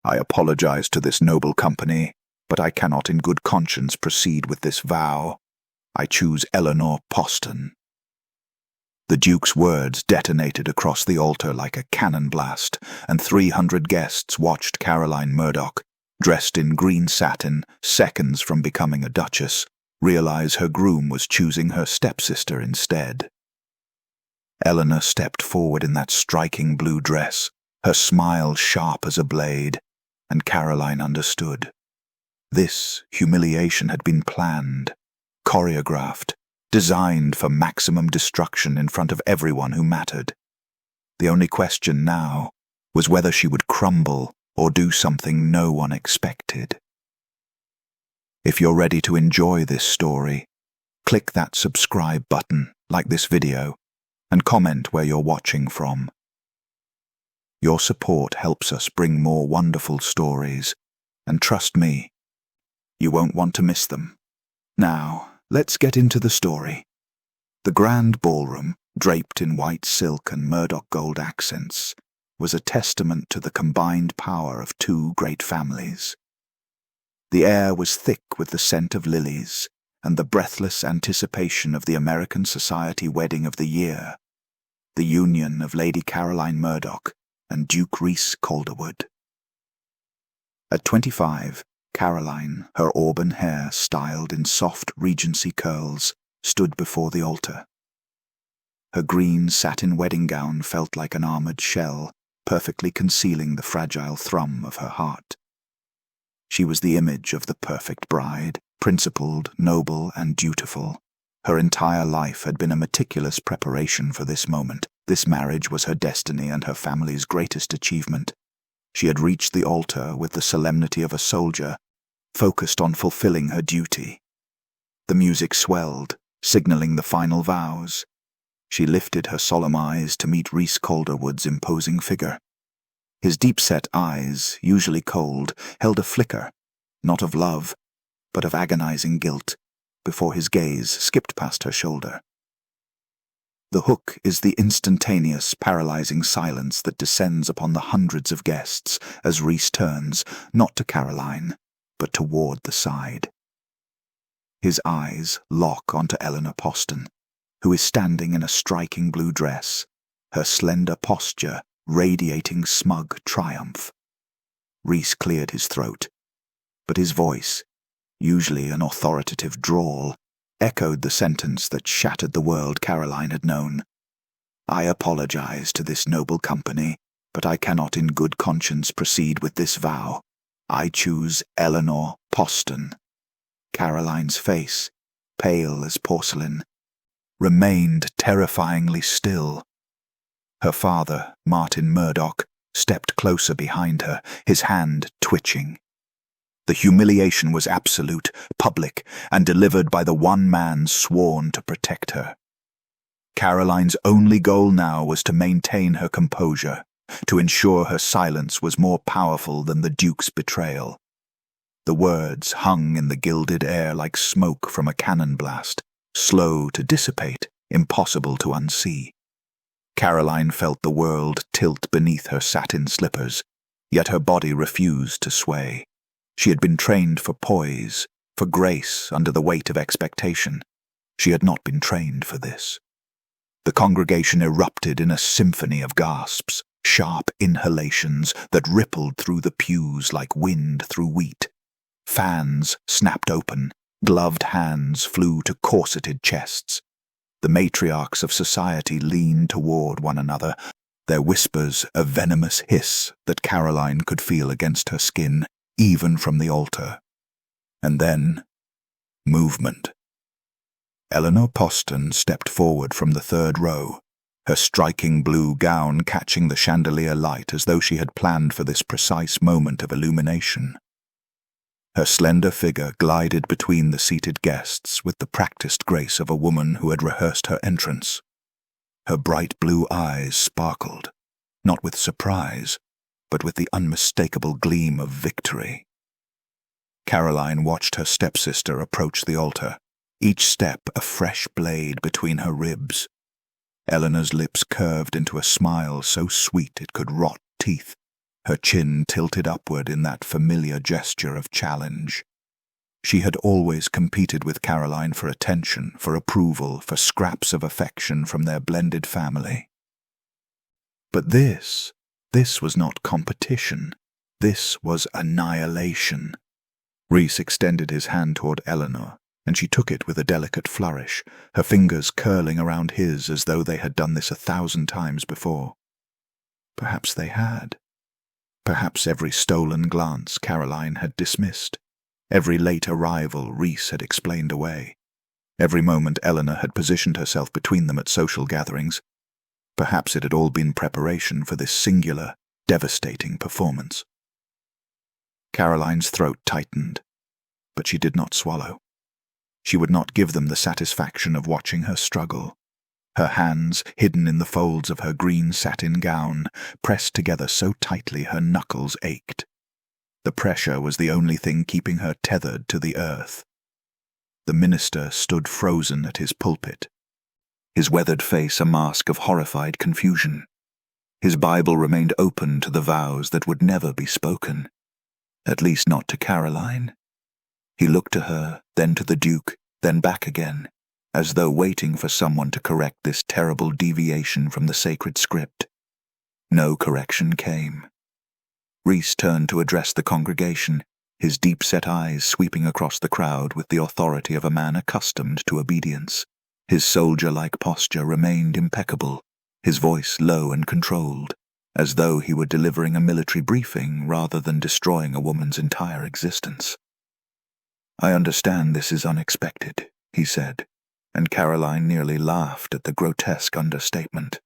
I apologize to this noble company, but I cannot in good conscience proceed with this vow. I choose Eleanor Poston." The Duke's words detonated across the altar like a cannon blast, and 300 guests watched Caroline Murdoch, dressed in green satin, seconds from becoming a duchess, realize her groom was choosing her stepsister instead. Eleanor stepped forward in that striking blue dress, her smile sharp as a blade, and Caroline understood. This humiliation had been planned, choreographed, designed for maximum destruction in front of everyone who mattered. The only question now was whether she would crumble or do something no one expected. If you're ready to enjoy this story, click that subscribe button, like this video, and comment where you're watching from. Your support helps us bring more wonderful stories, and trust me, you won't want to miss them. Now, let's get into the story. The grand ballroom, draped in white silk and Murdoch gold accents, was a testament to the combined power of two great families. The air was thick with the scent of lilies and the breathless anticipation of the American society wedding of the year, the union of Lady Caroline Murdoch and Duke Rhys Calderwood. At 25, Caroline, her auburn hair styled in soft Regency curls, stood before the altar. Her green satin wedding gown felt like an armored shell, perfectly concealing the fragile thrum of her heart. She was the image of the perfect bride, principled, noble, and dutiful. Her entire life had been a meticulous preparation for this moment. This marriage was her destiny and her family's greatest achievement. She had reached the altar with the solemnity of a soldier, focused on fulfilling her duty. The music swelled, signaling the final vows. She lifted her solemn eyes to meet Rhys Calderwood's imposing figure. His deep-set eyes, usually cold, held a flicker, not of love, but of agonizing guilt, before his gaze skipped past her shoulder. The hook is the instantaneous, paralyzing silence that descends upon the hundreds of guests as Rhys turns, not to Caroline, but toward the side. His eyes lock onto Eleanor Poston, who is standing in a striking blue dress, her slender posture radiating smug triumph. Rhys cleared his throat, but his voice, usually an authoritative drawl, echoed the sentence that shattered the world Caroline had known. "I apologize to this noble company, but I cannot in good conscience proceed with this vow. I choose Eleanor Poston." Caroline's face, pale as porcelain, remained terrifyingly still. Her father, Martin Murdoch, stepped closer behind her, his hand twitching. The humiliation was absolute, public, and delivered by the one man sworn to protect her. Caroline's only goal now was to maintain her composure, to ensure her silence was more powerful than the Duke's betrayal. The words hung in the gilded air like smoke from a cannon blast, slow to dissipate, impossible to unsee. Caroline felt the world tilt beneath her satin slippers, yet her body refused to sway. She had been trained for poise, for grace under the weight of expectation. She had not been trained for this. The congregation erupted in a symphony of gasps, sharp inhalations that rippled through the pews like wind through wheat. Fans snapped open, gloved hands flew to corseted chests. The matriarchs of society leaned toward one another, their whispers a venomous hiss that Caroline could feel against her skin, even from the altar. And then, movement. Eleanor Poston stepped forward from the third row, her striking blue gown catching the chandelier light as though she had planned for this precise moment of illumination. Her slender figure glided between the seated guests with the practiced grace of a woman who had rehearsed her entrance. Her bright blue eyes sparkled, not with surprise, but with the unmistakable gleam of victory. Caroline watched her stepsister approach the altar, each step a fresh blade between her ribs. Eleanor's lips curved into a smile so sweet it could rot teeth, her chin tilted upward in that familiar gesture of challenge. She had always competed with Caroline for attention, for approval, for scraps of affection from their blended family. But this was not competition. This was annihilation. Rhys extended his hand toward Eleanor, and she took it with a delicate flourish, her fingers curling around his as though they had done this 1,000 times before. Perhaps they had. Perhaps every stolen glance Caroline had dismissed. Every late arrival Rhys had explained away. Every moment Eleanor had positioned herself between them at social gatherings. Perhaps it had all been preparation for this singular, devastating performance. Caroline's throat tightened, but she did not swallow. She would not give them the satisfaction of watching her struggle. Her hands, hidden in the folds of her green satin gown, pressed together so tightly her knuckles ached. The pressure was the only thing keeping her tethered to the earth. The minister stood frozen at his pulpit, his weathered face a mask of horrified confusion. His Bible remained open to the vows that would never be spoken, at least not to Caroline. He looked to her, then to the Duke, then back again, as though waiting for someone to correct this terrible deviation from the sacred script. No correction came. Rhys turned to address the congregation, his deep-set eyes sweeping across the crowd with the authority of a man accustomed to obedience. His soldier-like posture remained impeccable, his voice low and controlled, as though he were delivering a military briefing rather than destroying a woman's entire existence. "I understand this is unexpected," he said, and Caroline nearly laughed at the grotesque understatement.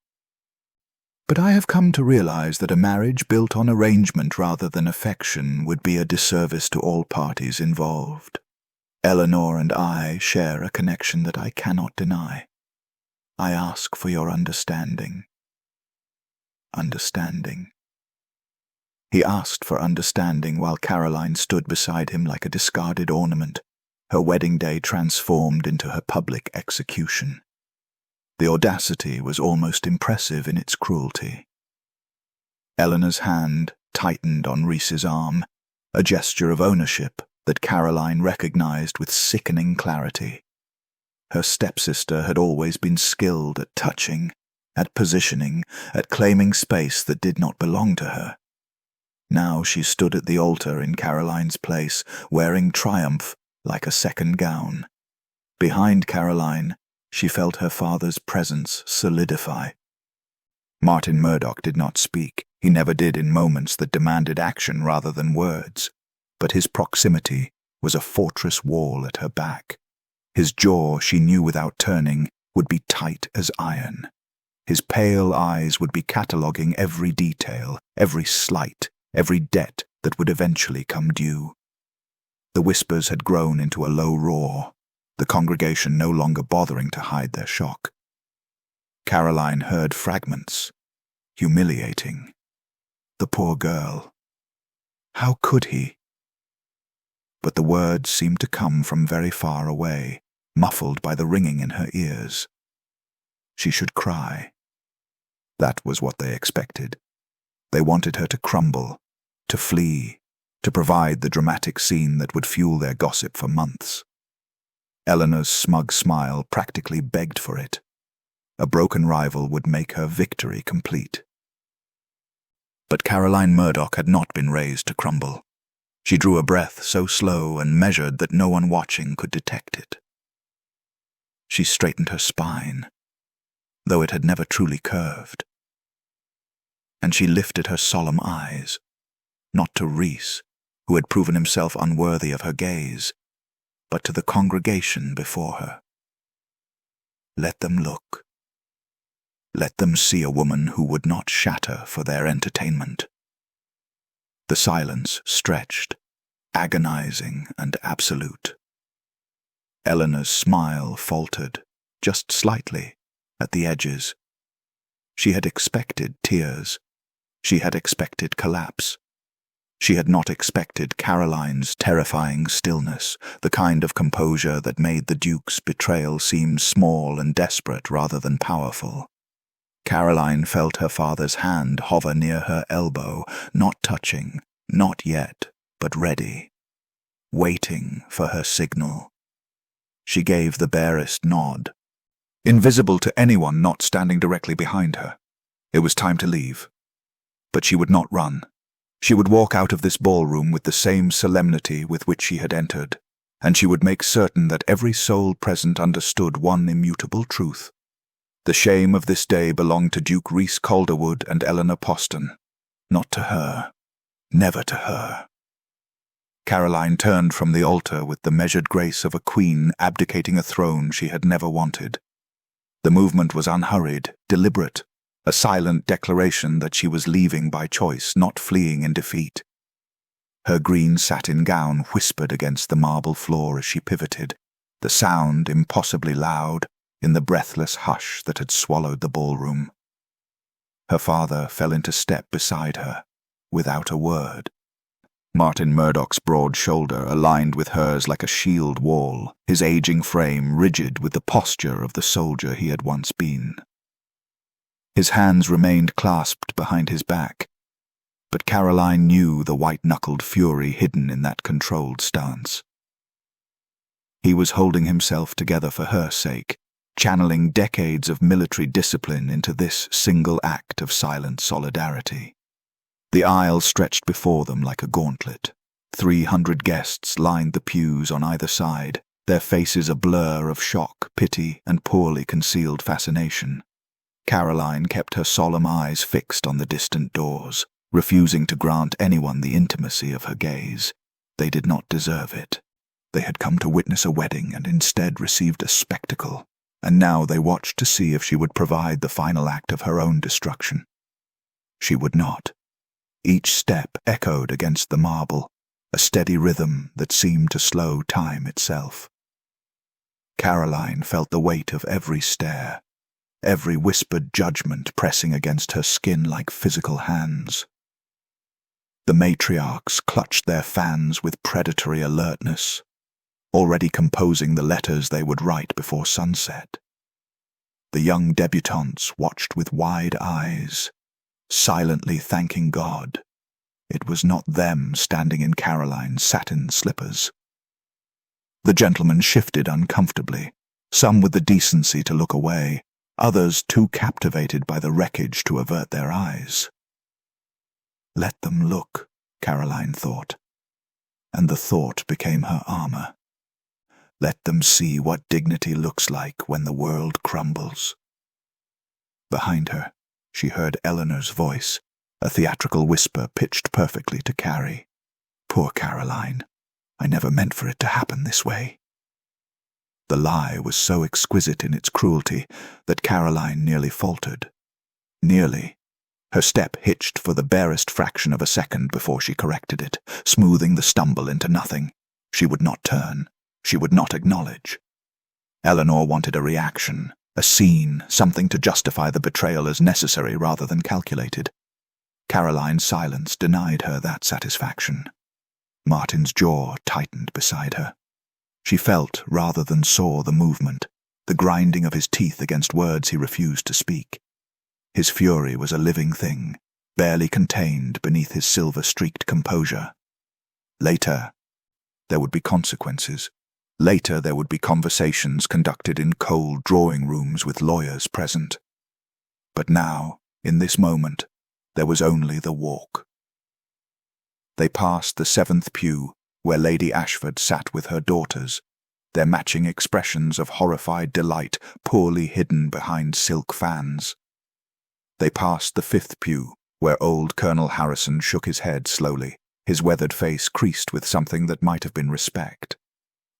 "But I have come to realize that a marriage built on arrangement rather than affection would be a disservice to all parties involved. Eleanor and I share a connection that I cannot deny. I ask for your understanding." Understanding. He asked for understanding while Caroline stood beside him like a discarded ornament, her wedding day transformed into her public execution. The audacity was almost impressive in its cruelty. Eleanor's hand tightened on Rhys's arm, a gesture of ownership that Caroline recognized with sickening clarity. Her stepsister had always been skilled at touching, at positioning, at claiming space that did not belong to her. Now she stood at the altar in Caroline's place, wearing triumph like a second gown. Behind Caroline, she felt her father's presence solidify. Martin Murdoch did not speak. He never did in moments that demanded action rather than words. But his proximity was a fortress wall at her back. His jaw, she knew without turning, would be tight as iron. His pale eyes would be cataloguing every detail, every slight, every debt that would eventually come due. The whispers had grown into a low roar, the congregation no longer bothering to hide their shock. Caroline heard fragments. Humiliating. The poor girl. How could he? But the words seemed to come from very far away, muffled by the ringing in her ears. She should cry. That was what they expected. They wanted her to crumble, to flee, to provide the dramatic scene that would fuel their gossip for months. Eleanor's smug smile practically begged for it. A broken rival would make her victory complete. But Caroline Murdoch had not been raised to crumble. She drew a breath so slow and measured that no one watching could detect it. She straightened her spine, though it had never truly curved. And she lifted her solemn eyes, not to Rhys, who had proven himself unworthy of her gaze, but to the congregation before her. Let them look. Let them see a woman who would not shatter for their entertainment. The silence stretched, agonizing and absolute. Eleanor's smile faltered, just slightly, at the edges. She had expected tears. She had expected collapse. She had not expected Caroline's terrifying stillness, the kind of composure that made the Duke's betrayal seem small and desperate rather than powerful. Caroline felt her father's hand hover near her elbow, not touching, not yet, but ready, waiting for her signal. She gave the barest nod, invisible to anyone not standing directly behind her. It was time to leave. But she would not run. She would walk out of this ballroom with the same solemnity with which she had entered, and she would make certain that every soul present understood one immutable truth. The shame of this day belonged to Duke Rhys Calderwood and Eleanor Poston, not to her, never to her. Caroline turned from the altar with the measured grace of a queen abdicating a throne she had never wanted. The movement was unhurried, deliberate, a silent declaration that she was leaving by choice, not fleeing in defeat. Her green satin gown whispered against the marble floor as she pivoted, the sound impossibly loud in the breathless hush that had swallowed the ballroom. Her father fell into step beside her, without a word. Martin Murdoch's broad shoulder aligned with hers like a shield wall, his aging frame rigid with the posture of the soldier he had once been. His hands remained clasped behind his back, but Caroline knew the white-knuckled fury hidden in that controlled stance. He was holding himself together for her sake, channeling decades of military discipline into this single act of silent solidarity. The aisle stretched before them like a gauntlet. 300 guests lined the pews on either side, their faces a blur of shock, pity, and poorly concealed fascination. Caroline kept her solemn eyes fixed on the distant doors, refusing to grant anyone the intimacy of her gaze. They did not deserve it. They had come to witness a wedding and instead received a spectacle, and now they watched to see if she would provide the final act of her own destruction. She would not. Each step echoed against the marble, a steady rhythm that seemed to slow time itself. Caroline felt the weight of every stare, every whispered judgment pressing against her skin like physical hands. The matriarchs clutched their fans with predatory alertness, already composing the letters they would write before sunset. The young debutantes watched with wide eyes, silently thanking God. It was not them standing in Caroline's satin slippers. The gentlemen shifted uncomfortably, some with the decency to look away, others too captivated by the wreckage to avert their eyes. Let them look, Caroline thought, and the thought became her armor. Let them see what dignity looks like when the world crumbles. Behind her, she heard Eleanor's voice, a theatrical whisper pitched perfectly to Carrie. Poor Caroline. I never meant for it to happen this way. The lie was so exquisite in its cruelty that Caroline nearly faltered. Nearly. Her step hitched for the barest fraction of a second before she corrected it, smoothing the stumble into nothing. She would not turn. She would not acknowledge. Eleanor wanted a reaction, a scene, something to justify the betrayal as necessary rather than calculated. Caroline's silence denied her that satisfaction. Martin's jaw tightened beside her. She felt rather than saw the movement, the grinding of his teeth against words he refused to speak. His fury was a living thing, barely contained beneath his silver-streaked composure. Later, there would be consequences. Later there would be conversations conducted in cold drawing rooms with lawyers present. But now, in this moment, there was only the walk. They passed the 7th pew, where Lady Ashford sat with her daughters, their matching expressions of horrified delight poorly hidden behind silk fans. They passed the 5th pew, where old Colonel Harrison shook his head slowly, his weathered face creased with something that might have been respect.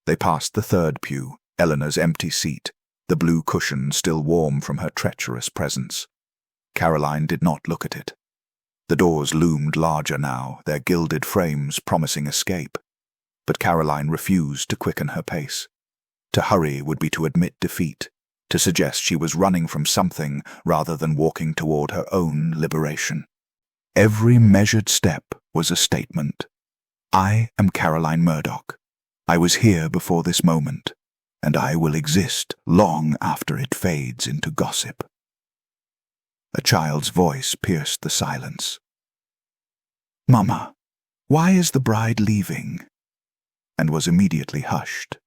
They passed the 3rd pew, Eleanor's empty seat, the blue cushion still warm from her treacherous presence. Caroline did not look at it. The doors loomed larger now, their gilded frames promising escape. But Caroline refused to quicken her pace. To hurry would be to admit defeat, to suggest she was running from something rather than walking toward her own liberation. Every measured step was a statement. I am Caroline Murdoch. I was here before this moment, and I will exist long after it fades into gossip. A child's voice pierced the silence. "Mama, why is the bride leaving?" and was immediately hushed.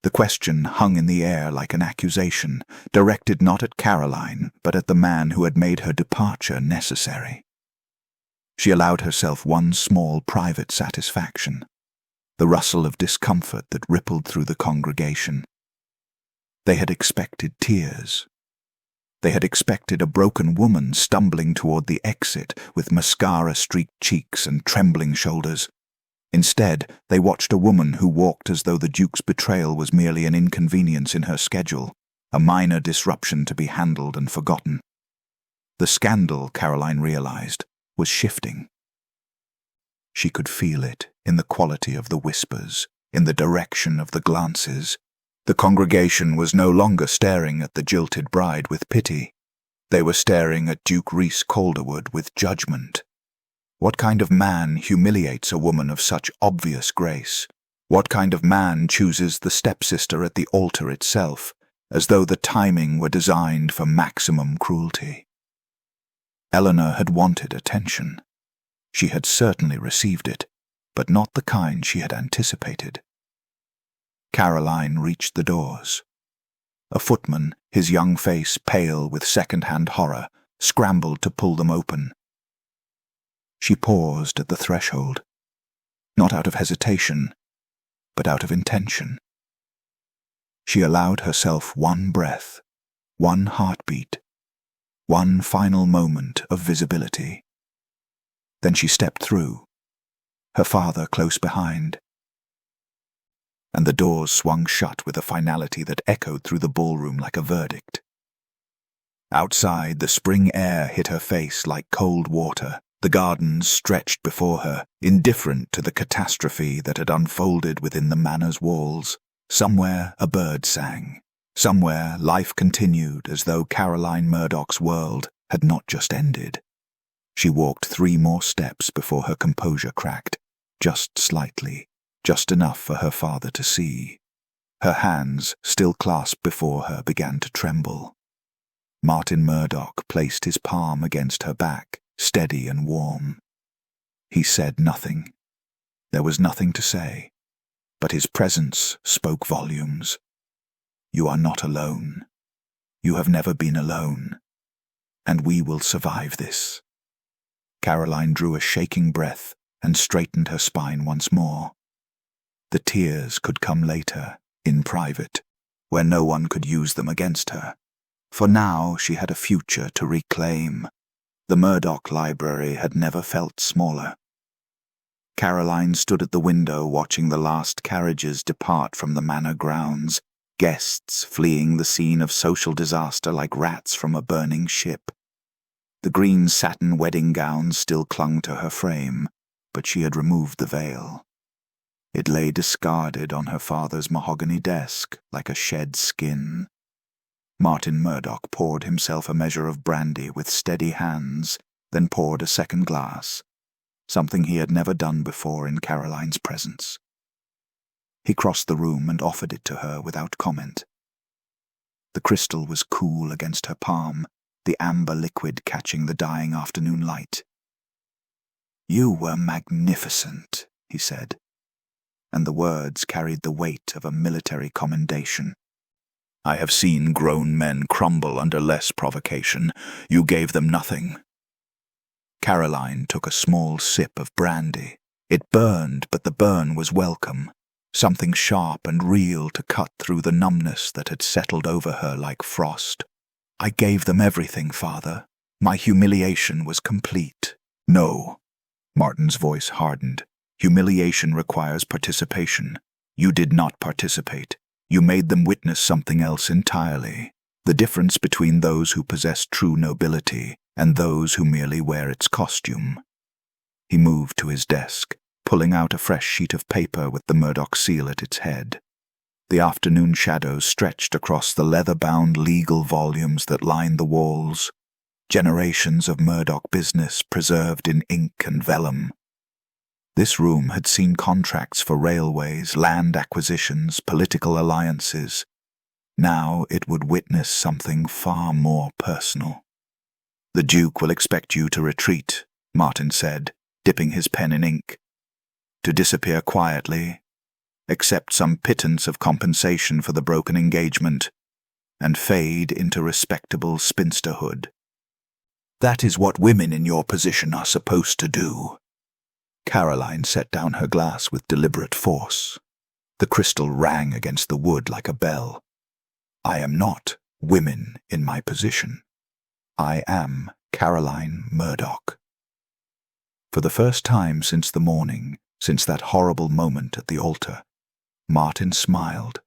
The question hung in the air like an accusation, directed not at Caroline, but at the man who had made her departure necessary. She allowed herself one small private satisfaction, the rustle of discomfort that rippled through the congregation. They had expected tears. They had expected a broken woman stumbling toward the exit with mascara-streaked cheeks and trembling shoulders. Instead, they watched a woman who walked as though the Duke's betrayal was merely an inconvenience in her schedule, a minor disruption to be handled and forgotten. The scandal, Caroline realized, was shifting. She could feel it in the quality of the whispers, in the direction of the glances. The congregation was no longer staring at the jilted bride with pity. They were staring at Duke Rhys Calderwood with judgment. What kind of man humiliates a woman of such obvious grace? What kind of man chooses the stepsister at the altar itself, as though the timing were designed for maximum cruelty? Eleanor had wanted attention. She had certainly received it, but not the kind she had anticipated. Caroline reached the doors. A footman, his young face pale with second-hand horror, scrambled to pull them open. She paused at the threshold, not out of hesitation, but out of intention. She allowed herself one breath, one heartbeat, one final moment of visibility. Then she stepped through, her father close behind, and the doors swung shut with a finality that echoed through the ballroom like a verdict. Outside, the spring air hit her face like cold water. The gardens stretched before her, indifferent to the catastrophe that had unfolded within the manor's walls. Somewhere a bird sang. Somewhere life continued as though Caroline Murdoch's world had not just ended. She walked 3 more steps before her composure cracked, just slightly, just enough for her father to see. Her hands, still clasped before her, began to tremble. Martin Murdoch placed his palm against her back, steady and warm. He said nothing. There was nothing to say, but his presence spoke volumes. You are not alone. You have never been alone. And we will survive this. Caroline drew a shaking breath and straightened her spine once more. The tears could come later, in private, where no one could use them against her. For now she had a future to reclaim. The Murdoch Library had never felt smaller. Caroline stood at the window watching the last carriages depart from the manor grounds, guests fleeing the scene of social disaster like rats from a burning ship. The green satin wedding gown still clung to her frame, but she had removed the veil. It lay discarded on her father's mahogany desk like a shed skin. Martin Murdoch poured himself a measure of brandy with steady hands, then poured a second glass, something he had never done before in Caroline's presence. He crossed the room and offered it to her without comment. The crystal was cool against her palm, the amber liquid catching the dying afternoon light. "You were magnificent," he said, and the words carried the weight of a military commendation. "I have seen grown men crumble under less provocation. You gave them nothing." Caroline took a small sip of brandy. It burned, but the burn was welcome, something sharp and real to cut through the numbness that had settled over her like frost. "I gave them everything, Father. My humiliation was complete." "No." Martin's voice hardened. "Humiliation requires participation. You did not participate. You made them witness something else entirely. The difference between those who possess true nobility and those who merely wear its costume." He moved to his desk, pulling out a fresh sheet of paper with the Murdoch seal at its head. The afternoon shadows stretched across the leather-bound legal volumes that lined the walls. Generations of Murdoch business preserved in ink and vellum. This room had seen contracts for railways, land acquisitions, political alliances. Now it would witness something far more personal. "The Duke will expect you to retreat," Martin said, dipping his pen in ink. "To disappear quietly, accept some pittance of compensation for the broken engagement, and fade into respectable spinsterhood. That is what women in your position are supposed to do." Caroline set down her glass with deliberate force. The crystal rang against the wood like a bell. "I am not women in my position. I am Caroline Murdoch." For the first time since the morning, since that horrible moment at the altar, Martin smiled.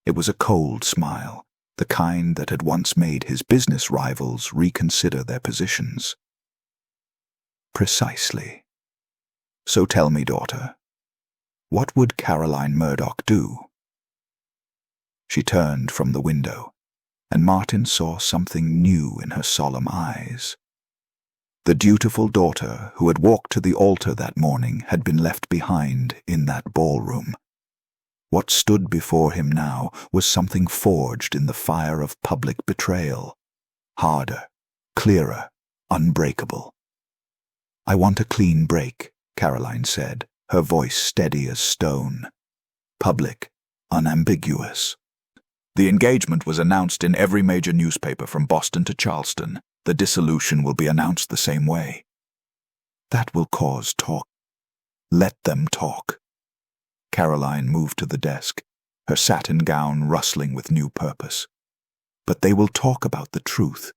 It was a cold smile, the kind that had once made his business rivals reconsider their positions. "Precisely. So tell me, daughter, what would Caroline Murdoch do?" She turned from the window, and Martin saw something new in her solemn eyes. The dutiful daughter who had walked to the altar that morning had been left behind in that ballroom. What stood before him now was something forged in the fire of public betrayal, harder, clearer, unbreakable. "I want a clean break," Caroline said, her voice steady as stone. "Public, unambiguous." "The engagement was announced in every major newspaper from Boston to Charleston. The dissolution will be announced the same way." "That will cause talk. Let them talk." Caroline moved to the desk, her satin gown rustling with new purpose. "But they will talk about the truth.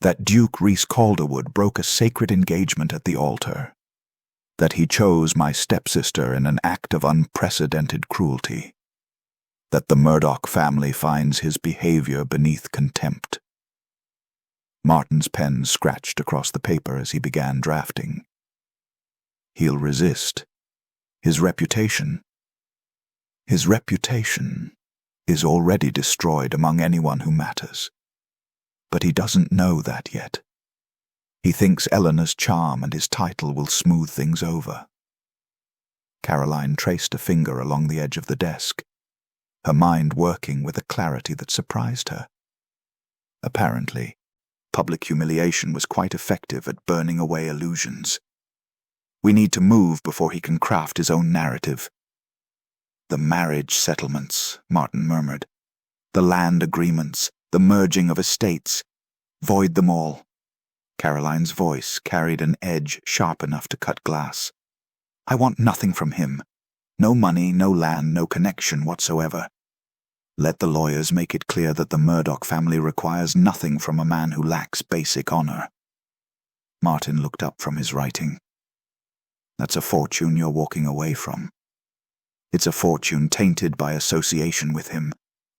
That Duke Rhys-Calderwood broke a sacred engagement at the altar. That he chose my stepsister in an act of unprecedented cruelty. That the Murdoch family finds his behavior beneath contempt." Martin's pen scratched across the paper as he began drafting. "He'll resist. His reputation is already destroyed among anyone who matters. But he doesn't know that yet. He thinks Eleanor's charm and his title will smooth things over." Caroline traced a finger along the edge of the desk, her mind working with a clarity that surprised her. Apparently, public humiliation was quite effective at burning away illusions. "We need to move before he can craft his own narrative." "The marriage settlements," Martin murmured. "The land agreements, the merging of estates. Void them all." Caroline's voice carried an edge sharp enough to cut glass. "I want nothing from him. No money, no land, no connection whatsoever. Let the lawyers make it clear that the Murdoch family requires nothing from a man who lacks basic honor." Martin looked up from his writing. "That's a fortune you're walking away from. It's a fortune tainted by association with him.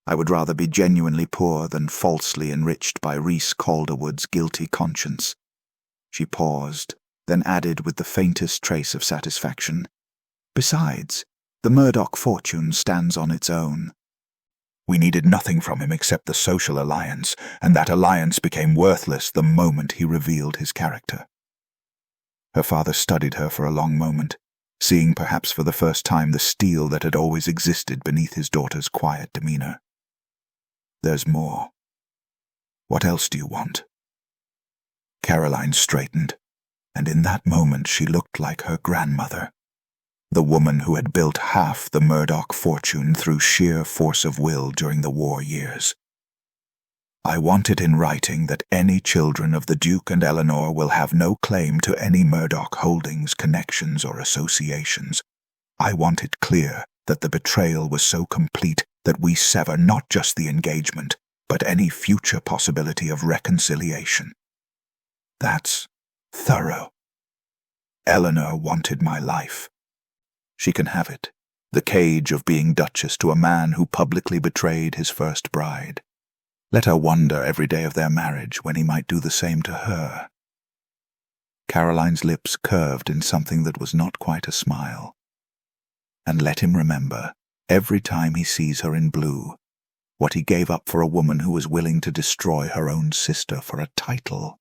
I would rather be genuinely poor than falsely enriched by Rhys-Calderwood's guilty conscience." She paused, then added with the faintest trace of satisfaction, "Besides, the Murdoch fortune stands on its own. We needed nothing from him except the social alliance, and that alliance became worthless the moment he revealed his character." Her father studied her for a long moment, seeing perhaps for the first time the steel that had always existed beneath his daughter's quiet demeanor. "There's more. What else do you want?" Caroline straightened, and in that moment she looked like her grandmother, the woman who had built half the Murdoch fortune through sheer force of will during the war years. "I want it in writing that any children of the Duke and Eleanor will have no claim to any Murdoch holdings, connections, or associations. I want it clear that the betrayal was so complete that we sever not just the engagement, but any future possibility of reconciliation. That's thorough. Eleanor wanted my life. She can have it, the cage of being Duchess to a man who publicly betrayed his first bride. Let her wonder every day of their marriage when he might do the same to her." Caroline's lips curved in something that was not quite a smile. "And let him remember, every time he sees her in blue, what he gave up for a woman who was willing to destroy her own sister for a title."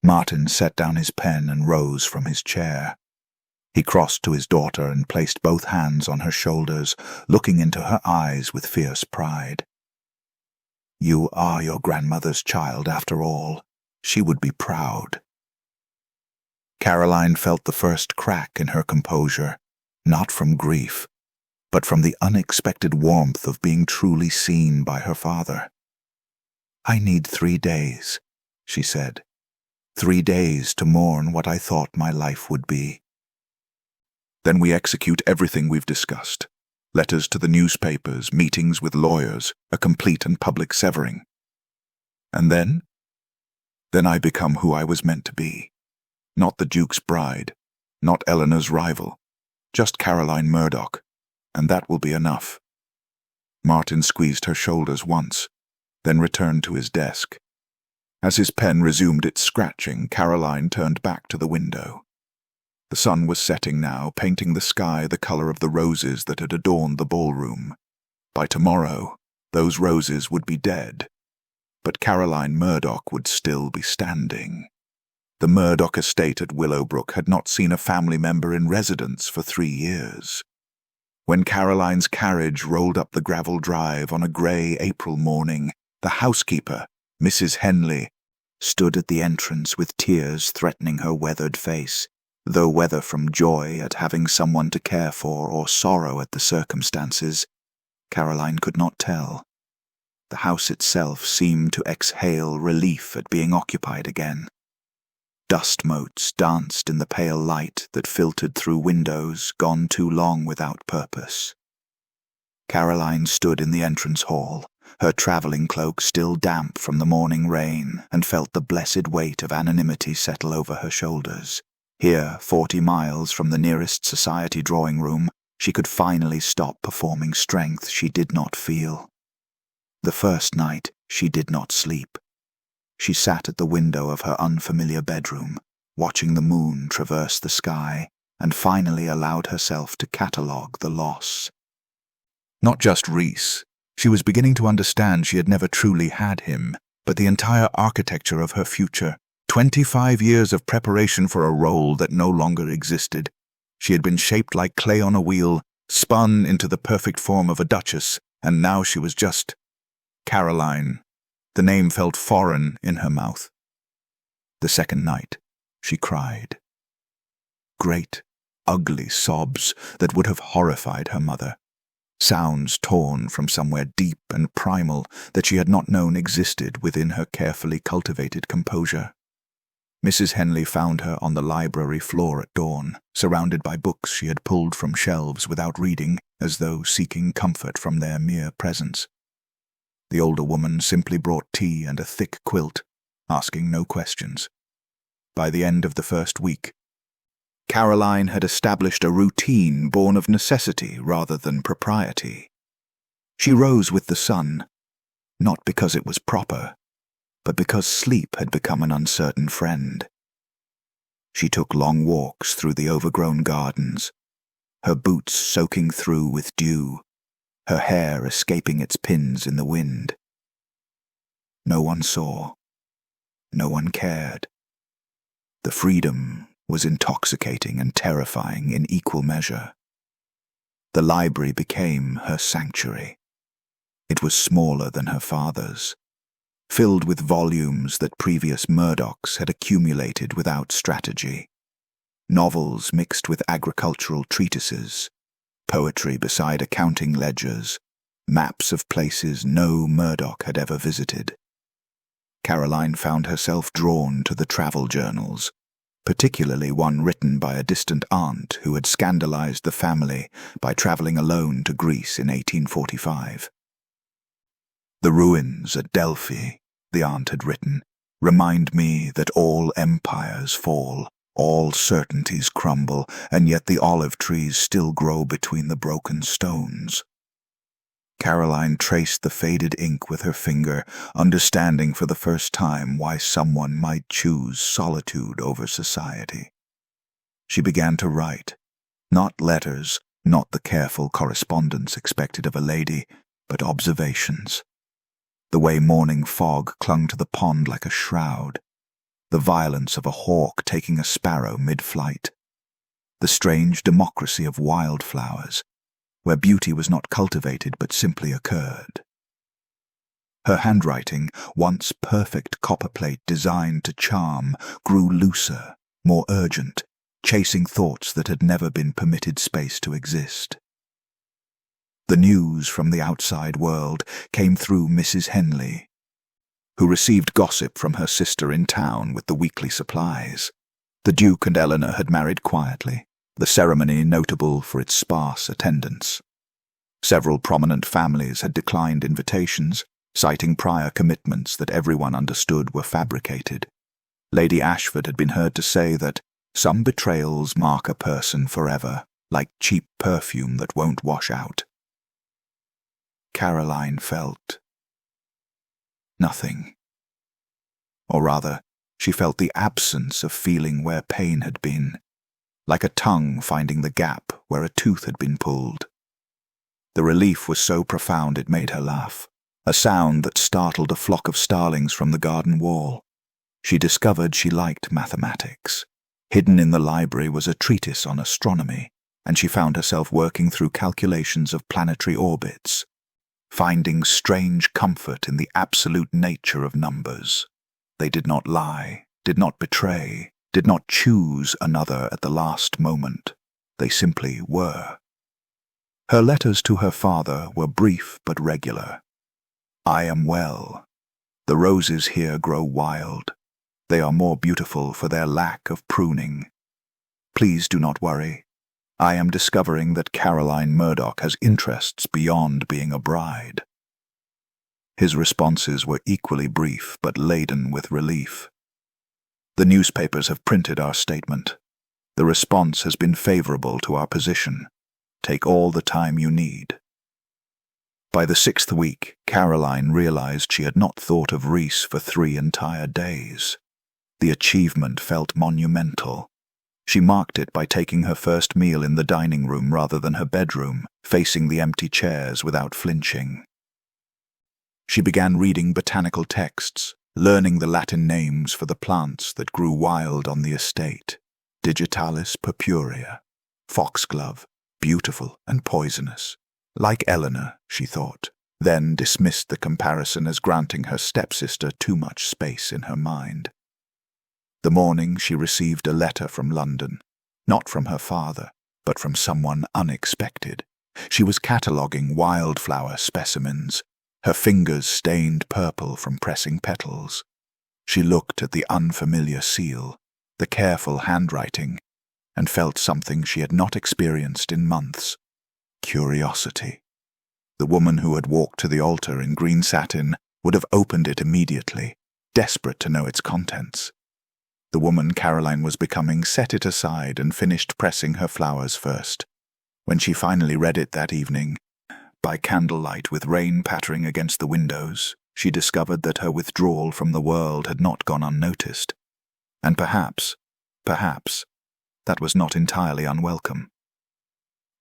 Martin set down his pen and rose from his chair. He crossed to his daughter and placed both hands on her shoulders, looking into her eyes with fierce pride. "You are your grandmother's child, after all," she would be proud. Caroline felt the first crack in her composure, not from grief, but from the unexpected warmth of being truly seen by her father. "I need 3 days," she said. 3 days to mourn what I thought my life would be. Then we execute everything we've discussed. Letters to the newspapers, meetings with lawyers, a complete and public severing. And then? Then I become who I was meant to be. Not the Duke's bride, not Eleanor's rival, just Caroline Murdoch, and that will be enough. Martin squeezed her shoulders once, then returned to his desk. As his pen resumed its scratching, Caroline turned back to the window. The sun was setting now, painting the sky the color of the roses that had adorned the ballroom. By tomorrow, those roses would be dead, but Caroline Murdoch would still be standing. The Murdoch estate at Willowbrook had not seen a family member in residence for 3 years. When Caroline's carriage rolled up the gravel drive on a grey April morning, the housekeeper, Mrs. Henley, stood at the entrance with tears threatening her weathered face, though whether from joy at having someone to care for or sorrow at the circumstances, Caroline could not tell. The house itself seemed to exhale relief at being occupied again. Dust motes danced in the pale light that filtered through windows gone too long without purpose. Caroline stood in the entrance hall, her travelling cloak still damp from the morning rain, and felt the blessed weight of anonymity settle over her shoulders. Here, 40 miles from the nearest society drawing-room, she could finally stop performing strength she did not feel. The first night, she did not sleep. She sat at the window of her unfamiliar bedroom, watching the moon traverse the sky, and finally allowed herself to catalogue the loss. Not just Rhys. She was beginning to understand she had never truly had him, but the entire architecture of her future. 25 years of preparation for a role that no longer existed. She had been shaped like clay on a wheel, spun into the perfect form of a duchess, and now she was just Caroline. The name felt foreign in her mouth. The second night, she cried. Great, ugly sobs that would have horrified her mother. Sounds torn from somewhere deep and primal that she had not known existed within her carefully cultivated composure. Mrs. Henley found her on the library floor at dawn, surrounded by books she had pulled from shelves without reading, as though seeking comfort from their mere presence. The older woman simply brought tea and a thick quilt, asking no questions. By the end of the first week, Caroline had established a routine born of necessity rather than propriety. She rose with the sun, not because it was proper, but because sleep had become an uncertain friend. She took long walks through the overgrown gardens, her boots soaking through with dew, her hair escaping its pins in the wind. No one saw. No one cared. The freedom was intoxicating and terrifying in equal measure. The library became her sanctuary. It was smaller than her father's, filled with volumes that previous Murdochs had accumulated without strategy. Novels mixed with agricultural treatises, poetry beside accounting ledgers, maps of places no Murdoch had ever visited. Caroline found herself drawn to the travel journals, particularly one written by a distant aunt who had scandalized the family by traveling alone to Greece in 1845. The ruins at Delphi, the aunt had written, remind me that all empires fall, all certainties crumble, and yet the olive trees still grow between the broken stones. Caroline traced the faded ink with her finger, understanding for the first time why someone might choose solitude over society. She began to write, not letters, not the careful correspondence expected of a lady, but observations. The way morning fog clung to the pond like a shroud, the violence of a hawk taking a sparrow mid-flight, the strange democracy of wildflowers, where beauty was not cultivated but simply occurred. Her handwriting, once perfect copperplate designed to charm, grew looser, more urgent, chasing thoughts that had never been permitted space to exist. The news from the outside world came through Mrs. Henley, who received gossip from her sister in town with the weekly supplies. The Duke and Eleanor had married quietly, the ceremony notable for its sparse attendance. Several prominent families had declined invitations, citing prior commitments that everyone understood were fabricated. Lady Ashford had been heard to say that some betrayals mark a person forever, like cheap perfume that won't wash out. Caroline felt nothing. Or rather, she felt the absence of feeling where pain had been, like a tongue finding the gap where a tooth had been pulled. The relief was so profound it made her laugh, a sound that startled a flock of starlings from the garden wall. She discovered she liked mathematics. Hidden in the library was a treatise on astronomy, and she found herself working through calculations of planetary orbits, finding strange comfort in the absolute nature of numbers. They did not lie, did not betray, did not choose another at the last moment. They simply were. Her letters to her father were brief but regular. I am well. The roses here grow wild. They are more beautiful for their lack of pruning. Please do not worry. I am discovering that Caroline Murdoch has interests beyond being a bride. His responses were equally brief but laden with relief. The newspapers have printed our statement. The response has been favorable to our position. Take all the time you need. By the 6th week, Caroline realized she had not thought of Reese for 3 entire days. The achievement felt monumental. She marked it by taking her first meal in the dining room rather than her bedroom, facing the empty chairs without flinching. She began reading botanical texts, learning the Latin names for the plants that grew wild on the estate. Digitalis purpurea, foxglove, beautiful and poisonous. Like Eleanor, she thought, then dismissed the comparison as granting her stepsister too much space in her mind. The morning she received a letter from London, not from her father, but from someone unexpected. She was cataloguing wildflower specimens, her fingers stained purple from pressing petals. She looked at the unfamiliar seal, the careful handwriting, and felt something she had not experienced in months: curiosity. The woman who had walked to the altar in green satin would have opened it immediately, desperate to know its contents. The woman Caroline was becoming set it aside and finished pressing her flowers first. When she finally read it that evening, by candlelight with rain pattering against the windows, she discovered that her withdrawal from the world had not gone unnoticed. And perhaps, that was not entirely unwelcome.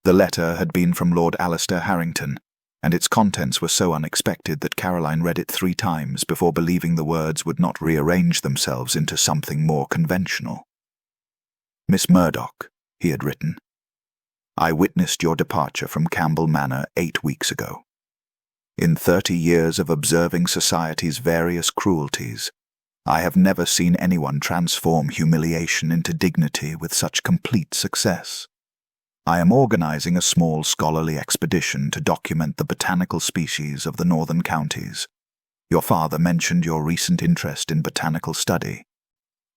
The letter had been from Lord Amelia Harrington, and its contents were so unexpected that Caroline read it 3 times before believing the words would not rearrange themselves into something more conventional. Miss Murdoch, he had written, I witnessed your departure from Campbell Manor 8 weeks ago. In 30 years of observing society's various cruelties, I have never seen anyone transform humiliation into dignity with such complete success. I am organizing a small scholarly expedition to document the botanical species of the northern counties. Your father mentioned your recent interest in botanical study.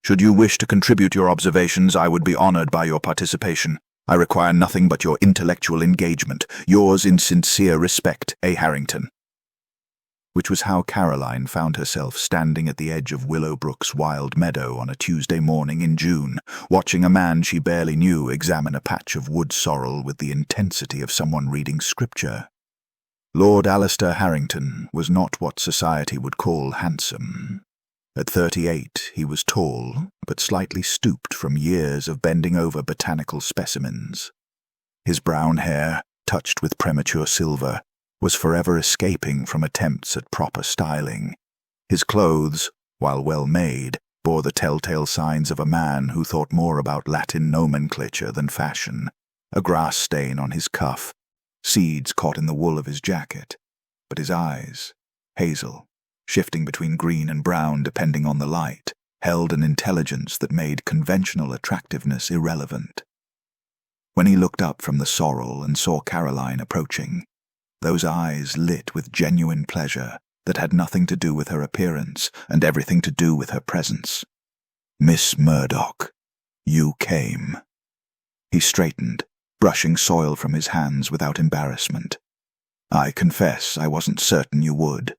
Should you wish to contribute your observations, I would be honored by your participation. I require nothing but your intellectual engagement. Yours in sincere respect, A. Harrington. Which was how Caroline found herself standing at the edge of Willowbrook's wild meadow on a Tuesday morning in June, watching a man she barely knew examine a patch of wood sorrel with the intensity of someone reading scripture. Lord Amelia Harrington was not what society would call handsome. At 38, he was tall, but slightly stooped from years of bending over botanical specimens. His brown hair, touched with premature silver, was forever escaping from attempts at proper styling. His clothes, while well made, bore the telltale signs of a man who thought more about Latin nomenclature than fashion: a grass stain on his cuff, seeds caught in the wool of his jacket. But his eyes, hazel, shifting between green and brown depending on the light, held an intelligence that made conventional attractiveness irrelevant. When he looked up from the sorrel and saw Caroline approaching, those eyes lit with genuine pleasure that had nothing to do with her appearance and everything to do with her presence. "Miss Murdoch, you came." He straightened, brushing soil from his hands without embarrassment. "I confess I wasn't certain you would."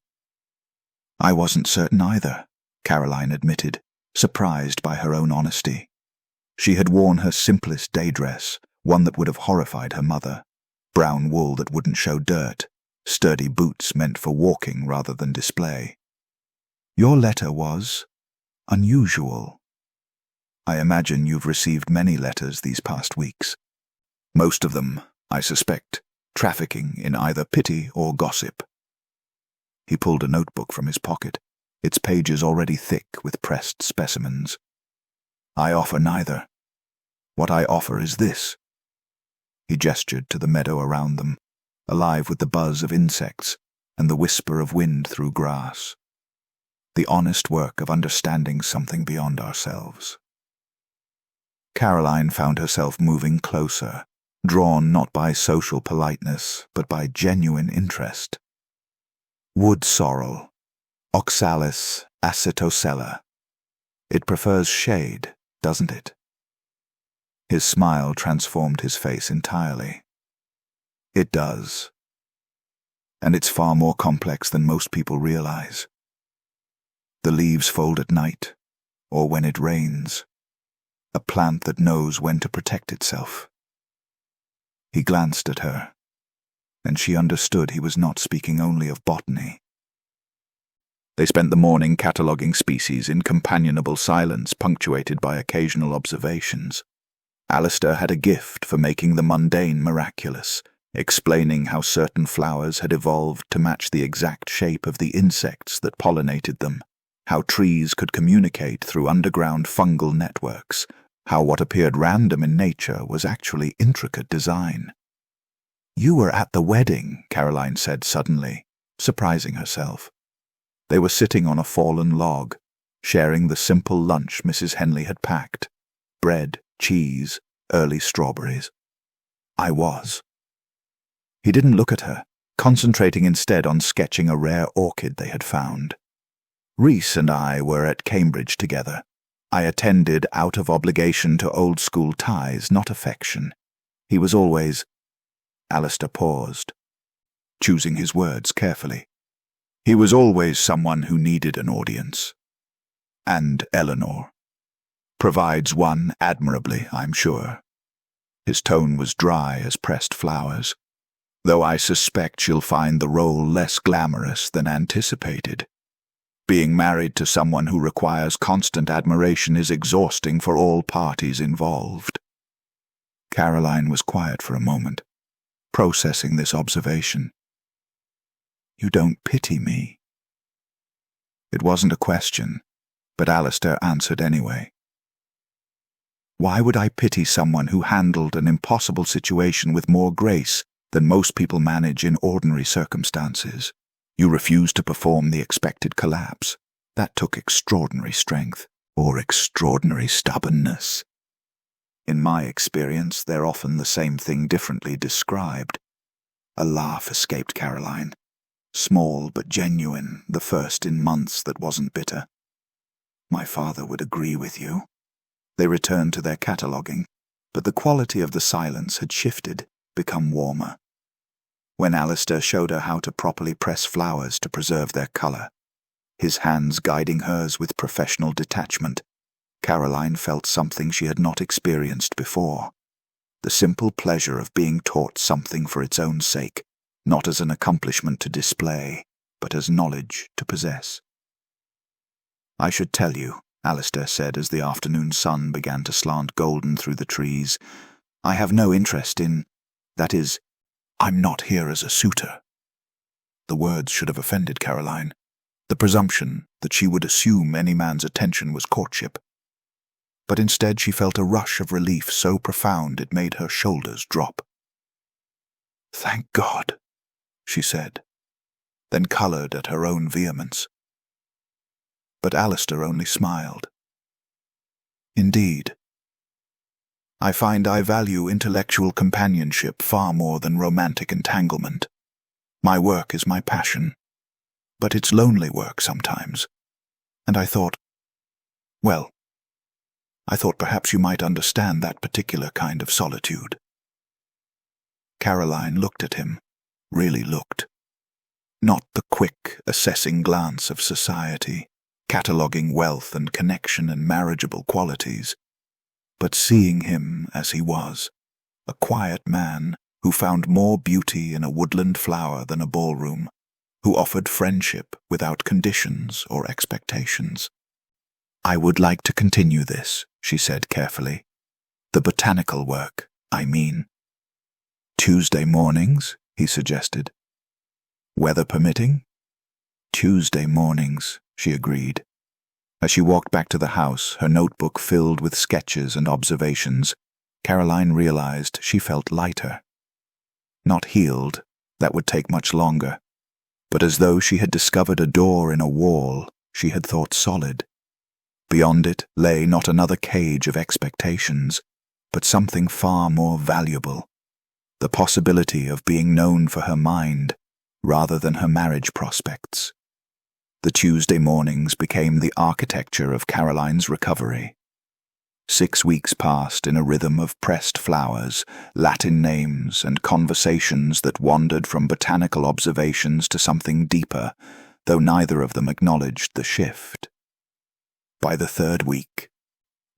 "I wasn't certain either," Caroline admitted, surprised by her own honesty. She had worn her simplest day dress, one that would have horrified her mother, brown wool that wouldn't show dirt, sturdy boots meant for walking rather than display. "Your letter was unusual. I imagine you've received many letters these past weeks. Most of them, I suspect, trafficking in either pity or gossip." He pulled a notebook from his pocket, its pages already thick with pressed specimens. "I offer neither. What I offer is this." He gestured to the meadow around them, alive with the buzz of insects and the whisper of wind through grass. The honest work of understanding something beyond ourselves. Caroline found herself moving closer, drawn not by social politeness, but by genuine interest. "Wood sorrel, Oxalis acetosella. It prefers shade, doesn't it?" His smile transformed his face entirely. "It does. And it's far more complex than most people realize. The leaves fold at night, or when it rains. A plant that knows when to protect itself." He glanced at her, and she understood he was not speaking only of botany. They spent the morning cataloguing species in companionable silence punctuated by occasional observations. Alistair had a gift for making the mundane miraculous, explaining how certain flowers had evolved to match the exact shape of the insects that pollinated them, how trees could communicate through underground fungal networks, how what appeared random in nature was actually intricate design. "You were at the wedding," Caroline said suddenly, surprising herself. They were sitting on a fallen log, sharing the simple lunch Mrs. Henley had packed: bread, cheese, early strawberries. "I was." He didn't look at her, concentrating instead on sketching a rare orchid they had found. "Reese and I were at Cambridge together. I attended out of obligation to old-school ties, not affection. He was always—" Alistair paused, choosing his words carefully. "He was always someone who needed an audience. And Eleanor provides one admirably, I'm sure." His tone was dry as pressed flowers, "though I suspect she'll find the role less glamorous than anticipated. Being married to someone who requires constant admiration is exhausting for all parties involved." Caroline was quiet for a moment, processing this observation. "You don't pity me?" It wasn't a question, but Alistair answered anyway. "Why would I pity someone who handled an impossible situation with more grace than most people manage in ordinary circumstances? You refused to perform the expected collapse. That took extraordinary strength, or extraordinary stubbornness. In my experience, they're often the same thing differently described." A laugh escaped Caroline. Small but genuine, the first in months that wasn't bitter. "My father would agree with you." They returned to their cataloguing, but the quality of the silence had shifted, become warmer. When Alistair showed her how to properly press flowers to preserve their colour, his hands guiding hers with professional detachment, Caroline felt something she had not experienced before. The simple pleasure of being taught something for its own sake, not as an accomplishment to display, but as knowledge to possess. "I should tell you," Alistair said as the afternoon sun began to slant golden through the trees, "I have no interest that is, I'm not here as a suitor." The words should have offended Caroline, the presumption that she would assume any man's attention was courtship. But instead she felt a rush of relief so profound it made her shoulders drop. "Thank God," she said, then coloured at her own vehemence. but Alistair only smiled. Indeed. I find I value intellectual companionship far more than romantic entanglement. My work is my passion, but it's lonely work sometimes. And I thought perhaps you might understand that particular kind of solitude. Caroline looked at him, really looked. Not the quick, assessing glance of society, cataloguing wealth and connection and marriageable qualities, but seeing him as he was, a quiet man who found more beauty in a woodland flower than a ballroom, who offered friendship without conditions or expectations. I would like to continue this, she said carefully. The botanical work, I mean. Tuesday mornings, he suggested. Weather permitting? Tuesday mornings, she agreed. As she walked back to the house, her notebook filled with sketches and observations, Caroline realized she felt lighter. Not healed, that would take much longer, but as though she had discovered a door in a wall she had thought solid. Beyond it lay not another cage of expectations, but something far more valuable, the possibility of being known for her mind rather than her marriage prospects. The Tuesday mornings became the architecture of Caroline's recovery. 6 weeks passed in a rhythm of pressed flowers, Latin names, and conversations that wandered from botanical observations to something deeper, though neither of them acknowledged the shift. By the 3rd week,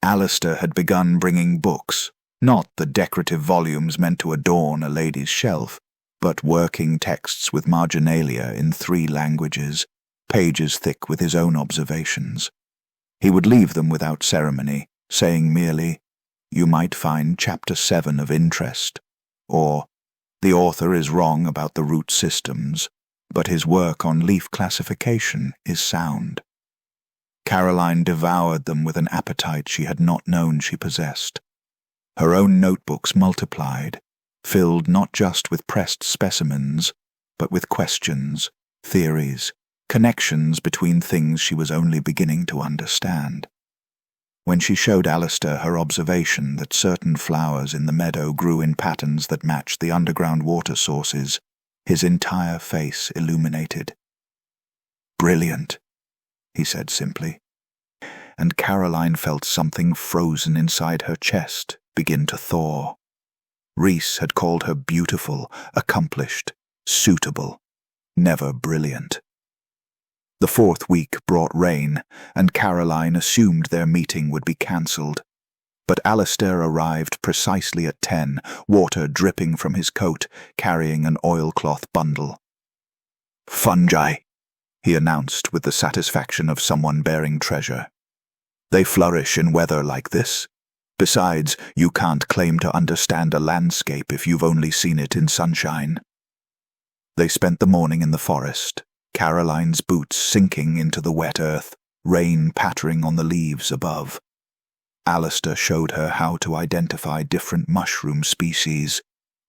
Alistair had begun bringing books, not the decorative volumes meant to adorn a lady's shelf, but working texts with marginalia in 3 languages, pages thick with his own observations. He would leave them without ceremony, saying merely, "You might find chapter 7 of interest," or, "The author is wrong about the root systems, but his work on leaf classification is sound." Caroline devoured them with an appetite she had not known she possessed. Her own notebooks multiplied, filled not just with pressed specimens, but with questions, theories, connections between things she was only beginning to understand. When she showed Alistair her observation that certain flowers in the meadow grew in patterns that matched the underground water sources, his entire face illuminated. "Brilliant," he said simply, and Caroline felt something frozen inside her chest begin to thaw. Reese had called her beautiful, accomplished, suitable, never brilliant. The 4th week brought rain, and Caroline assumed their meeting would be cancelled. But Alistair arrived precisely at 10, water dripping from his coat, carrying an oilcloth bundle. "Fungi," he announced with the satisfaction of someone bearing treasure. "They flourish in weather like this. Besides, you can't claim to understand a landscape if you've only seen it in sunshine." They spent the morning in the forest, Caroline's boots sinking into the wet earth, rain pattering on the leaves above. Alistair showed her how to identify different mushroom species,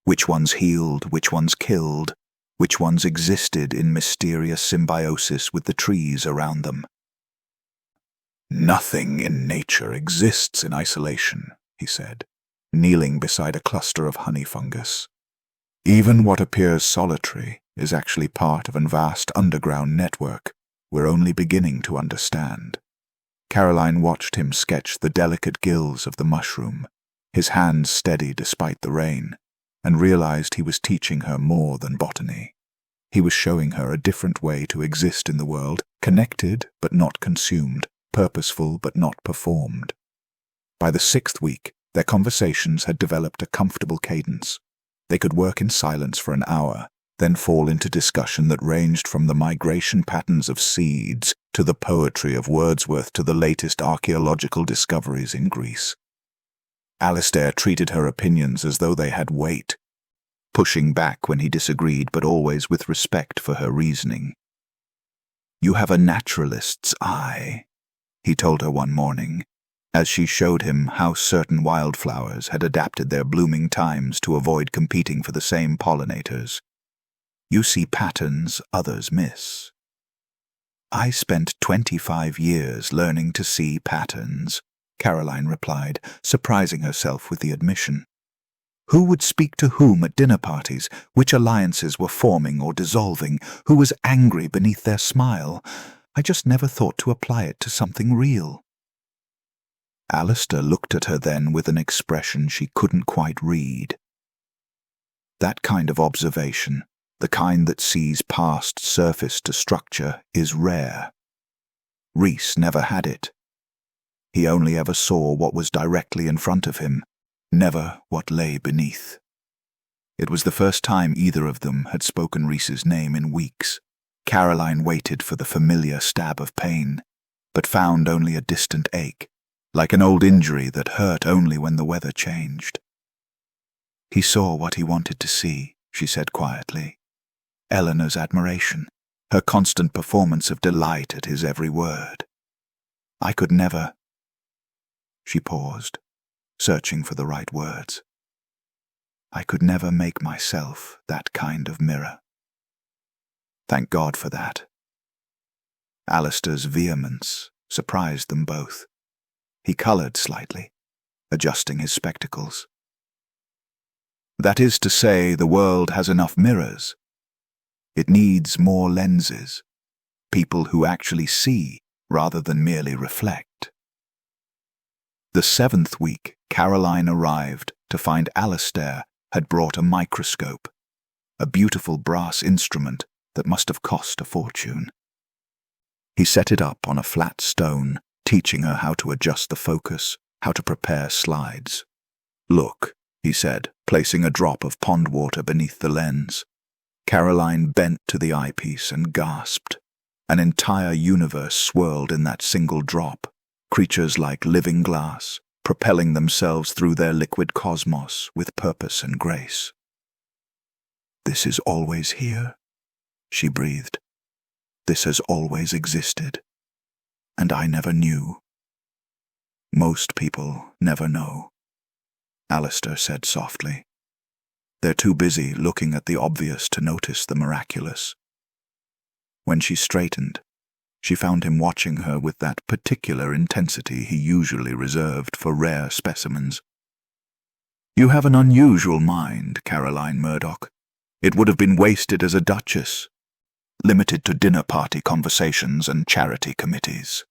which ones healed, which ones killed, which ones existed in mysterious symbiosis with the trees around them. "Nothing in nature exists in isolation," he said, kneeling beside a cluster of honey fungus. "Even what appears solitary is actually part of a vast underground network we're only beginning to understand." Caroline watched him sketch the delicate gills of the mushroom, his hands steady despite the rain, and realized he was teaching her more than botany. He was showing her a different way to exist in the world, connected but not consumed, purposeful but not performed. By the 6th week, their conversations had developed a comfortable cadence. They could work in silence for an hour, then fall into discussion that ranged from the migration patterns of seeds to the poetry of Wordsworth to the latest archaeological discoveries in Greece. Alistair treated her opinions as though they had weight, pushing back when he disagreed but always with respect for her reasoning. "You have a naturalist's eye," he told her one morning, as she showed him how certain wildflowers had adapted their blooming times to avoid competing for the same pollinators. "You see patterns others miss." I spent 25 years learning to see patterns, Caroline replied, surprising herself with the admission. Who would speak to whom at dinner parties, which alliances were forming or dissolving, who was angry beneath their smile? I just never thought to apply it to something real. Alistair looked at her then with an expression she couldn't quite read. That kind of observation, the kind that sees past surface to structure, is rare. Rhys never had it. He only ever saw what was directly in front of him, never what lay beneath. It was the first time either of them had spoken Rhys's name in weeks. Caroline waited for the familiar stab of pain, but found only a distant ache, like an old injury that hurt only when the weather changed. He saw what he wanted to see, she said quietly. Eleanor's admiration, her constant performance of delight at his every word. I could never... She paused, searching for the right words. I could never make myself that kind of mirror. Thank God for that. Alistair's vehemence surprised them both. He coloured slightly, adjusting his spectacles. That is to say, the world has enough mirrors. It needs more lenses, people who actually see rather than merely reflect. The 7th week, Caroline arrived to find Alistair had brought a microscope, a beautiful brass instrument that must have cost a fortune. He set it up on a flat stone, teaching her how to adjust the focus, how to prepare slides. Look, he said, placing a drop of pond water beneath the lens. Caroline bent to the eyepiece and gasped. An entire universe swirled in that single drop, creatures like living glass, propelling themselves through their liquid cosmos with purpose and grace. This is always here, she breathed. This has always existed, and I never knew. Most people never know, Alistair said softly. They're too busy looking at the obvious to notice the miraculous. When she straightened, she found him watching her with that particular intensity he usually reserved for rare specimens. You have an unusual mind, Caroline Murdoch. It would have been wasted as a duchess, limited to dinner party conversations and charity committees.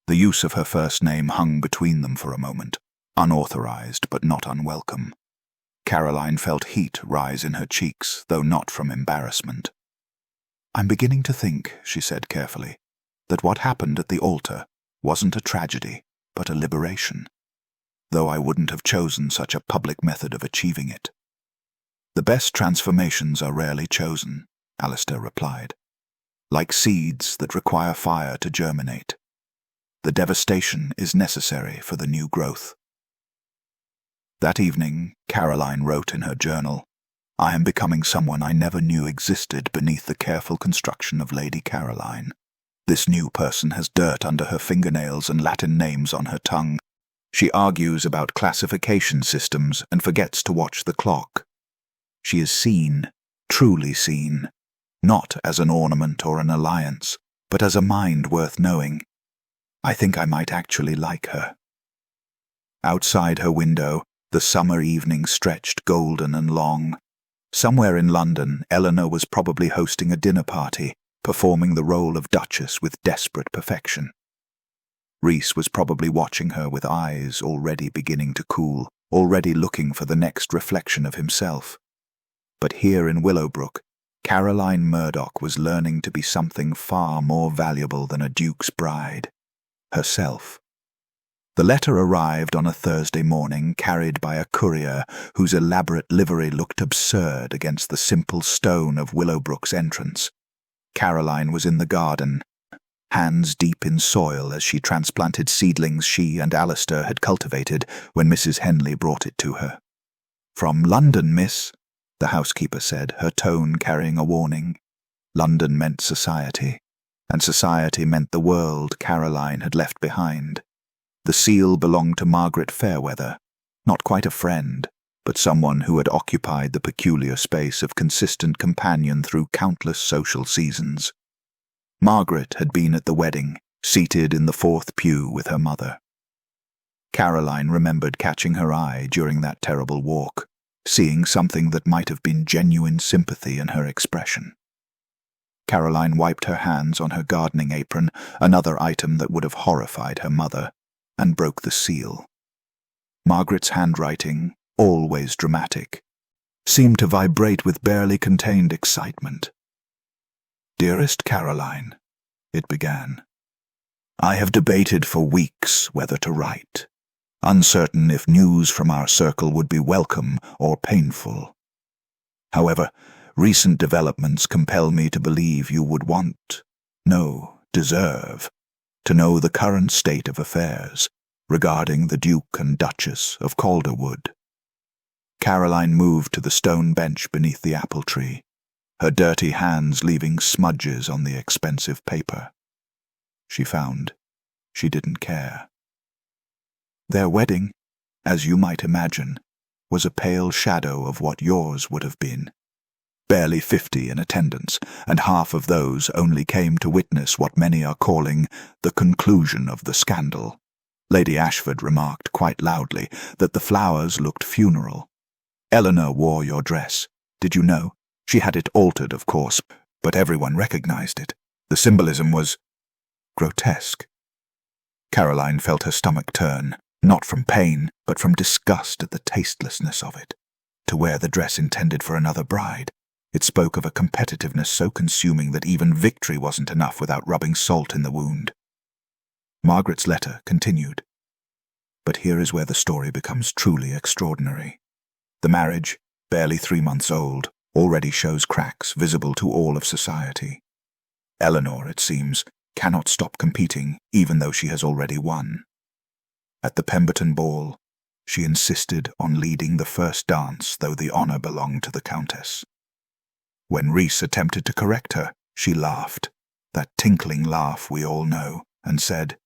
The use of her first name hung between them for a moment, unauthorized but not unwelcome. Caroline felt heat rise in her cheeks, though not from embarrassment. I'm beginning to think, she said carefully, that what happened at the altar wasn't a tragedy, but a liberation, though I wouldn't have chosen such a public method of achieving it. The best transformations are rarely chosen, Alistair replied, like seeds that require fire to germinate. The devastation is necessary for the new growth. That evening, Caroline wrote in her journal, I am becoming someone I never knew existed beneath the careful construction of Lady Caroline. This new person has dirt under her fingernails and Latin names on her tongue. She argues about classification systems and forgets to watch the clock. She is seen, truly seen, not as an ornament or an alliance, but as a mind worth knowing. I think I might actually like her. Outside her window, the summer evening stretched golden and long. Somewhere in London, Eleanor was probably hosting a dinner party, performing the role of duchess with desperate perfection. Rhys was probably watching her with eyes already beginning to cool, already looking for the next reflection of himself. But here in Willowbrook, Caroline Murdoch was learning to be something far more valuable than a duke's bride, herself. The letter arrived on a Thursday morning, carried by a courier whose elaborate livery looked absurd against the simple stone of Willowbrook's entrance. Caroline was in the garden, hands deep in soil as she transplanted seedlings she and Alistair had cultivated when Mrs. Henley brought it to her. From London, miss, the housekeeper said, her tone carrying a warning. London meant society, and society meant the world Caroline had left behind. The seal belonged to Margaret Fairweather, not quite a friend, but someone who had occupied the peculiar space of consistent companion through countless social seasons. Margaret had been at the wedding, seated in the fourth pew with her mother. Caroline remembered catching her eye during that terrible walk, seeing something that might have been genuine sympathy in her expression. Caroline wiped her hands on her gardening apron, another item that would have horrified her mother, and broke the seal. Margaret's handwriting, always dramatic, seemed to vibrate with barely contained excitement. "Dearest Caroline," it began, "I have debated for weeks whether to write, uncertain if news from our circle would be welcome or painful. However, recent developments compel me to believe you would want, no, deserve, to know the current state of affairs regarding the Duke and Duchess of Calderwood." Caroline moved to the stone bench beneath the apple tree, her dirty hands leaving smudges on the expensive paper. She found she didn't care. Their wedding, as you might imagine, was a pale shadow of what yours would have been. Barely 50 in attendance, and half of those only came to witness what many are calling the conclusion of the scandal. Lady Ashford remarked quite loudly that the flowers looked funeral. "Eleanor wore your dress. Did you know? She had it altered, of course, but everyone recognized it. The symbolism was grotesque." Caroline felt her stomach turn, not from pain, but from disgust at the tastelessness of it. To wear the dress intended for another bride. It spoke of a competitiveness so consuming that even victory wasn't enough without rubbing salt in the wound. Margaret's letter continued. But here is where the story becomes truly extraordinary. The marriage, barely 3 months old, already shows cracks visible to all of society. Eleanor, it seems, cannot stop competing even though she has already won. At the Pemberton ball, she insisted on leading the first dance though the honor belonged to the Countess. When Rhys attempted to correct her, she laughed, that tinkling laugh we all know, and said,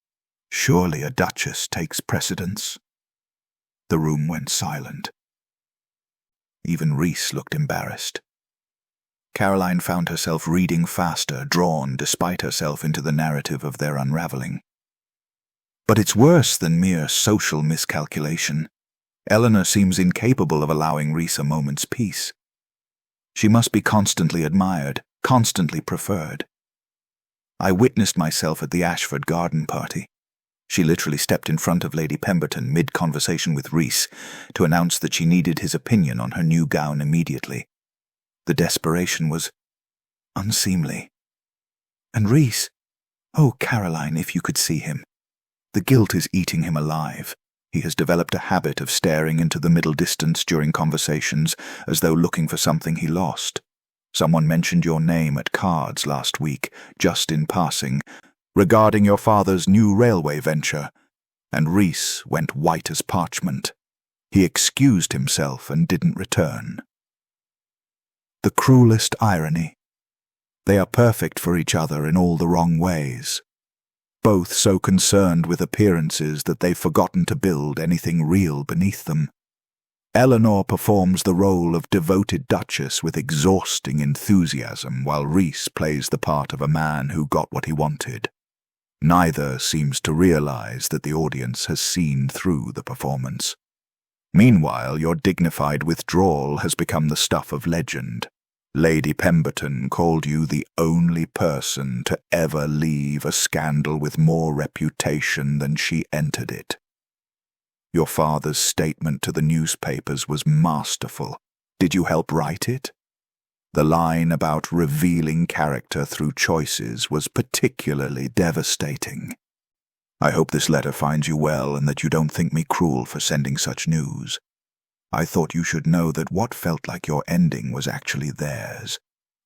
"Surely a duchess takes precedence." The room went silent. Even Rhys looked embarrassed. Caroline found herself reading faster, drawn despite herself into the narrative of their unraveling. But it's worse than mere social miscalculation. Eleanor seems incapable of allowing Rhys a moment's peace. She must be constantly admired, constantly preferred. I witnessed myself at the Ashford garden party. She literally stepped in front of Lady Pemberton mid-conversation with Rhys to announce that she needed his opinion on her new gown immediately. The desperation was unseemly. And Rhys, oh, Caroline, if you could see him. The guilt is eating him alive. He has developed a habit of staring into the middle distance during conversations as though looking for something he lost. Someone mentioned your name at cards last week, just in passing, regarding your father's new railway venture, and Rhys went white as parchment. He excused himself and didn't return. The cruelest irony. They are perfect for each other in all the wrong ways. Both so concerned with appearances that they've forgotten to build anything real beneath them. Eleanor performs the role of devoted duchess with exhausting enthusiasm, while Rhys plays the part of a man who got what he wanted. Neither seems to realize that the audience has seen through the performance. Meanwhile, your dignified withdrawal has become the stuff of legend. Lady Pemberton called you the only person to ever leave a scandal with more reputation than she entered it. Your father's statement to the newspapers was masterful. Did you help write it? The line about revealing character through choices was particularly devastating. I hope this letter finds you well and that you don't think me cruel for sending such news. I thought you should know that what felt like your ending was actually theirs.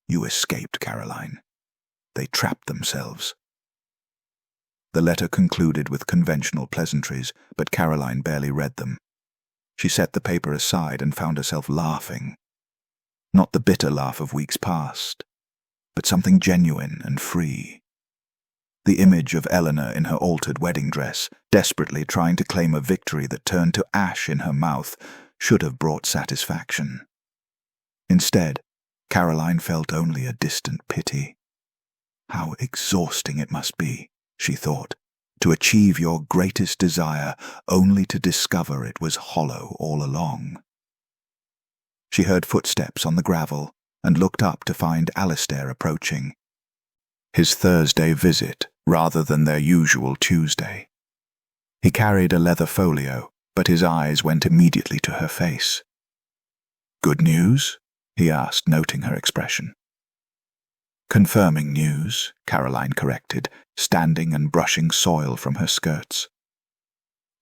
You escaped, Caroline. They trapped themselves. The letter concluded with conventional pleasantries, but Caroline barely read them. She set the paper aside and found herself laughing. Not the bitter laugh of weeks past, but something genuine and free. The image of Eleanor in her altered wedding dress, desperately trying to claim a victory that turned to ash in her mouth, should have brought satisfaction. Instead, Caroline felt only a distant pity. How exhausting it must be, she thought, to achieve your greatest desire only to discover it was hollow all along. She heard footsteps on the gravel and looked up to find Alistair approaching. His Thursday visit rather than their usual Tuesday. He carried a leather folio, but his eyes went immediately to her face. "Good news?" he asked, noting her expression. "Confirming news," Caroline corrected, standing and brushing soil from her skirts.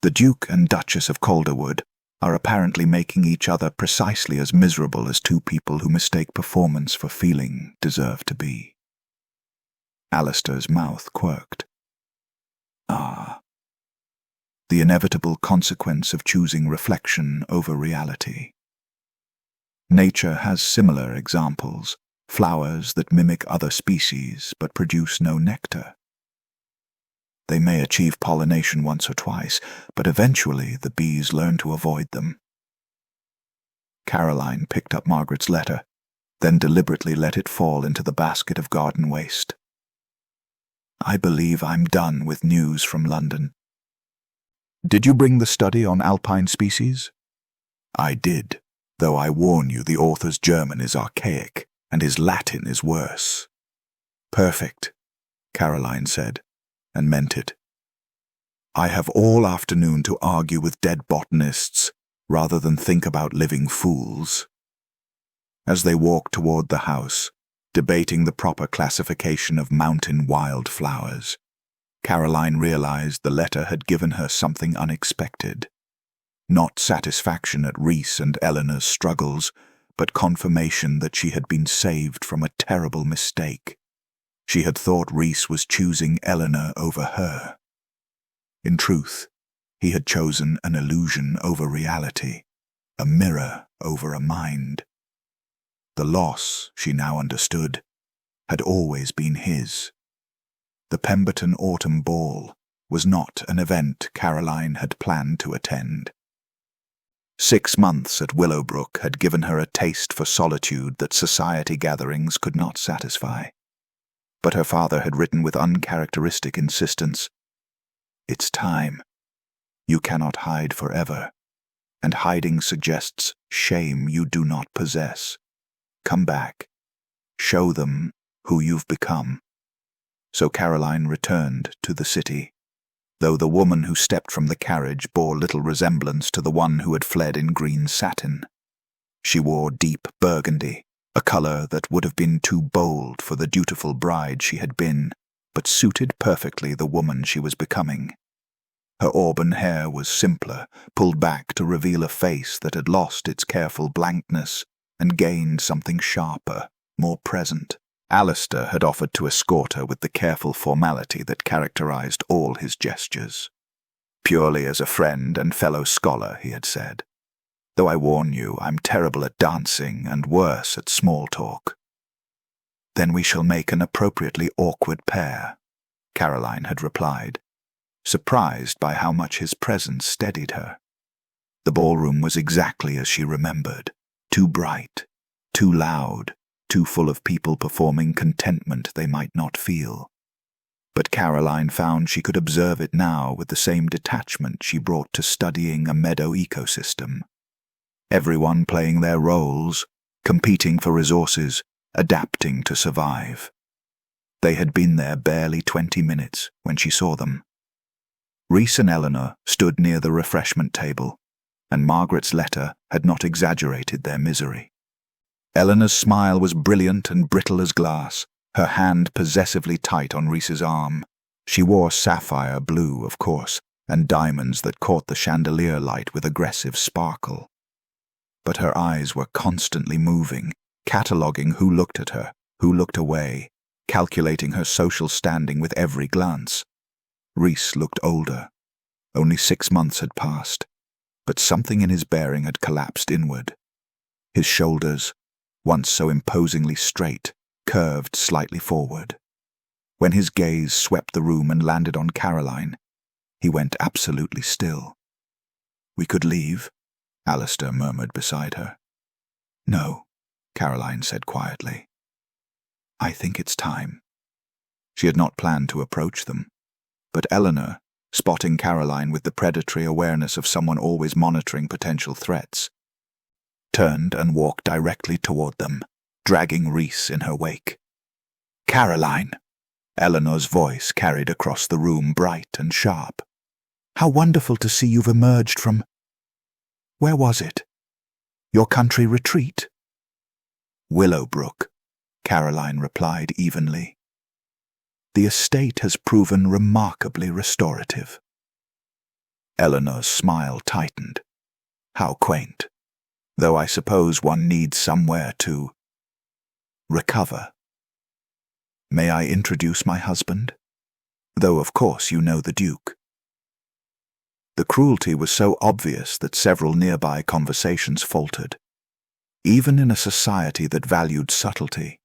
"The Duke and Duchess of Calderwood are apparently making each other precisely as miserable as two people who mistake performance for feeling deserve to be." Alistair's mouth quirked. Ah. The inevitable consequence of choosing reflection over reality. Nature has similar examples, flowers that mimic other species but produce no nectar. They may achieve pollination once or twice, but eventually the bees learn to avoid them. Caroline picked up Margaret's letter, then deliberately let it fall into the basket of garden waste. "I believe I'm done with news from London." "Did you bring the study on alpine species?" "I did, though I warn you the author's German is archaic, and his Latin is worse." "Perfect," Caroline said, and meant it. "I have all afternoon to argue with dead botanists, rather than think about living fools." As they walked toward the house, debating the proper classification of mountain wildflowers, Caroline realized the letter had given her something unexpected. Not satisfaction at Rhys and Eleanor's struggles, but confirmation that she had been saved from a terrible mistake. She had thought Rhys was choosing Eleanor over her. In truth, he had chosen an illusion over reality, a mirror over a mind. The loss, she now understood, had always been his. The Pemberton Autumn Ball was not an event Caroline had planned to attend. 6 months at Willowbrook had given her a taste for solitude that society gatherings could not satisfy. But her father had written with uncharacteristic insistence, "It's time. You cannot hide forever, and hiding suggests shame you do not possess. Come back. Show them who you've become." So Caroline returned to the city, though the woman who stepped from the carriage bore little resemblance to the one who had fled in green satin. She wore deep burgundy, a color that would have been too bold for the dutiful bride she had been, but suited perfectly the woman she was becoming. Her auburn hair was simpler, pulled back to reveal a face that had lost its careful blankness and gained something sharper, more present. Alistair had offered to escort her with the careful formality that characterized all his gestures. "Purely as a friend and fellow scholar," he had said. "Though I warn you, I'm terrible at dancing and worse at small talk." "Then we shall make an appropriately awkward pair," Caroline had replied, surprised by how much his presence steadied her. The ballroom was exactly as she remembered, too bright, too loud, too full of people performing contentment they might not feel. But Caroline found she could observe it now with the same detachment she brought to studying a meadow ecosystem. Everyone playing their roles, competing for resources, adapting to survive. They had been there barely 20 minutes when she saw them. Rhys and Eleanor stood near the refreshment table, and Margaret's letter had not exaggerated their misery. Eleanor's smile was brilliant and brittle as glass, her hand possessively tight on Rhys's arm. She wore sapphire blue, of course, and diamonds that caught the chandelier light with aggressive sparkle. But her eyes were constantly moving, cataloguing who looked at her, who looked away, calculating her social standing with every glance. Rhys looked older. Only 6 months had passed, but something in his bearing had collapsed inward. His shoulders, once so imposingly straight, curved slightly forward. When his gaze swept the room and landed on Caroline, he went absolutely still. "We could leave," Alistair murmured beside her. "No," Caroline said quietly. "I think it's time." She had not planned to approach them, but Eleanor, spotting Caroline with the predatory awareness of someone always monitoring potential threats, turned and walked directly toward them, dragging Rhys in her wake. "Caroline!" Eleanor's voice carried across the room, bright and sharp. "How wonderful to see you've emerged from— Where was it? Your country retreat?" "Willowbrook," Caroline replied evenly. "The estate has proven remarkably restorative." Eleanor's smile tightened. "How quaint. Though I suppose one needs somewhere to recover. May I introduce my husband? Though of course you know the Duke." The cruelty was so obvious that several nearby conversations faltered. Even in a society that valued subtlety,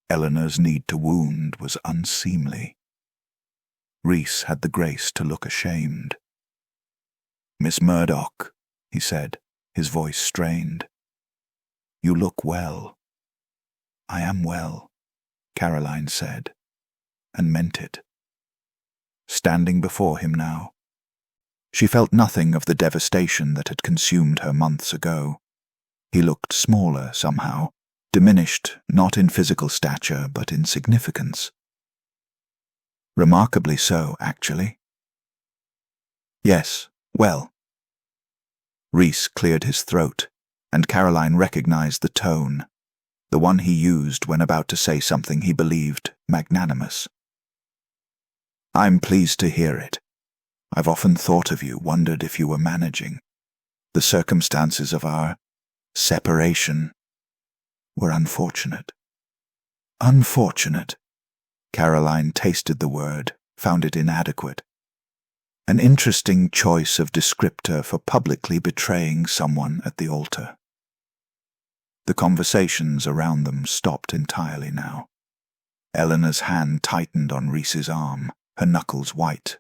Eleanor's need to wound was unseemly. Rhys had the grace to look ashamed. "Miss Murdoch," he said, his voice strained. "You look well." "I am well," Caroline said, and meant it. Standing before him now, she felt nothing of the devastation that had consumed her months ago. He looked smaller somehow, diminished not in physical stature but in significance. Remarkably so, actually. "Yes, well." Rhys cleared his throat, and Caroline recognized the tone, the one he used when about to say something he believed magnanimous. "I'm pleased to hear it. I've often thought of you, wondered if you were managing. The circumstances of our separation were unfortunate." "Unfortunate." Caroline tasted the word, found it inadequate. An interesting choice of descriptor for publicly betraying someone at the altar. The conversations around them stopped entirely now. Eleanor's hand tightened on Rhys's arm, her knuckles white.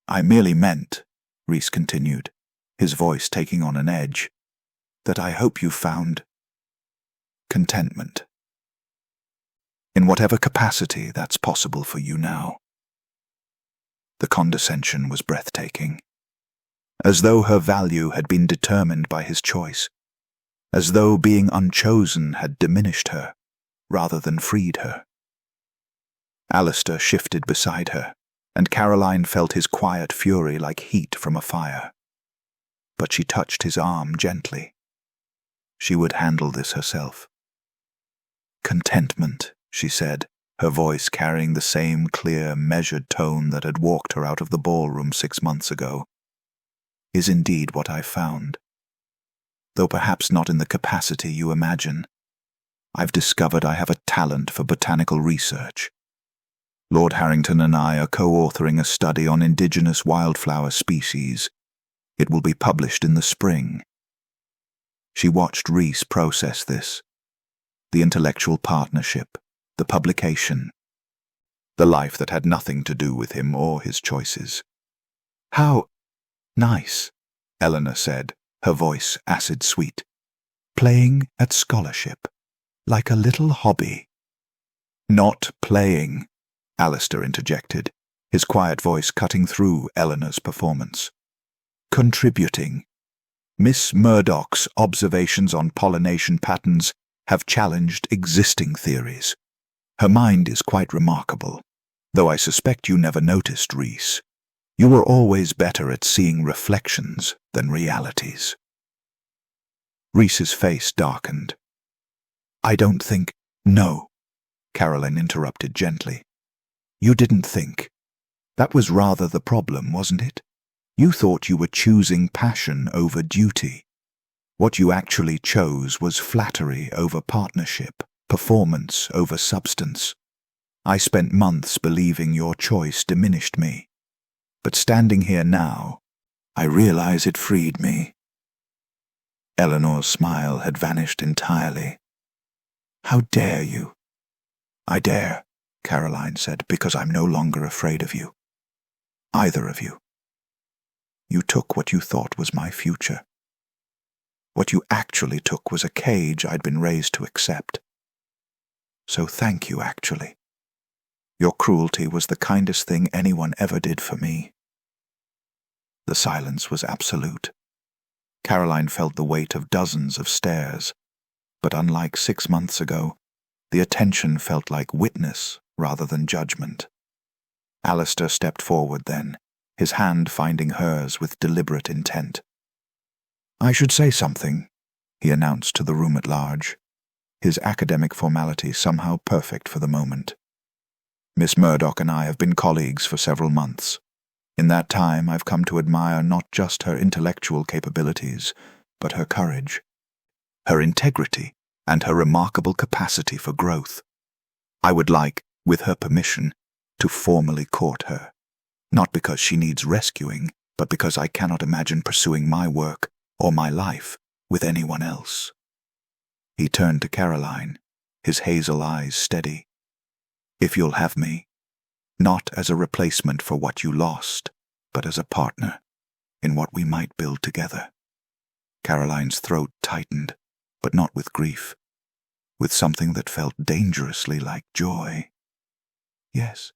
"I merely meant," Rhys continued, his voice taking on an edge, "that I hope you found contentment. In whatever capacity that's possible for you now." The condescension was breathtaking, as though her value had been determined by his choice, as though being unchosen had diminished her, rather than freed her. Alistair shifted beside her, and Caroline felt his quiet fury like heat from a fire. But she touched his arm gently. She would handle this herself. "Contentment," she said, her voice carrying the same clear, measured tone that had walked her out of the ballroom 6 months ago, "is indeed what I've found. Though perhaps not in the capacity you imagine. I've discovered I have a talent for botanical research. Lord Harrington and I are co-authoring a study on indigenous wildflower species. It will be published in the spring." She watched Rhys process this. The intellectual partnership, the publication, the life that had nothing to do with him or his choices. "How nice," Eleanor said, her voice acid-sweet. "Playing at scholarship, like a little hobby." "Not playing," Alistair interjected, his quiet voice cutting through Eleanor's performance. "Contributing. Miss Murdoch's observations on pollination patterns have challenged existing theories. Her mind is quite remarkable, though I suspect you never noticed, Rhys. You were always better at seeing reflections than realities." Rhys's face darkened. "I don't think—" "No," Caroline interrupted gently. "You didn't think. That was rather the problem, wasn't it? You thought you were choosing passion over duty. What you actually chose was flattery over partnership, performance over substance. I spent months believing your choice diminished me. But standing here now, I realize it freed me." Eleanor's smile had vanished entirely. "How dare you?" "I dare," Caroline said, "because I'm no longer afraid of you. Either of you. You took what you thought was my future. What you actually took was a cage I'd been raised to accept. So thank you, actually. Your cruelty was the kindest thing anyone ever did for me." The silence was absolute. Caroline felt the weight of dozens of stares, but unlike 6 months ago, the attention felt like witness rather than judgment. Alistair stepped forward then, his hand finding hers with deliberate intent. "I should say something," he announced to the room at large, his academic formality somehow perfect for the moment. "Miss Murdoch and I have been colleagues for several months. In that time I've come to admire not just her intellectual capabilities, but her courage, her integrity, and her remarkable capacity for growth. I would like, with her permission, to formally court her, not because she needs rescuing, but because I cannot imagine pursuing my work or my life with anyone else." He turned to Caroline, his hazel eyes steady. "If you'll have me, not as a replacement for what you lost, but as a partner in what we might build together." Caroline's throat tightened, but not with grief, with something that felt dangerously like joy. "Yes,"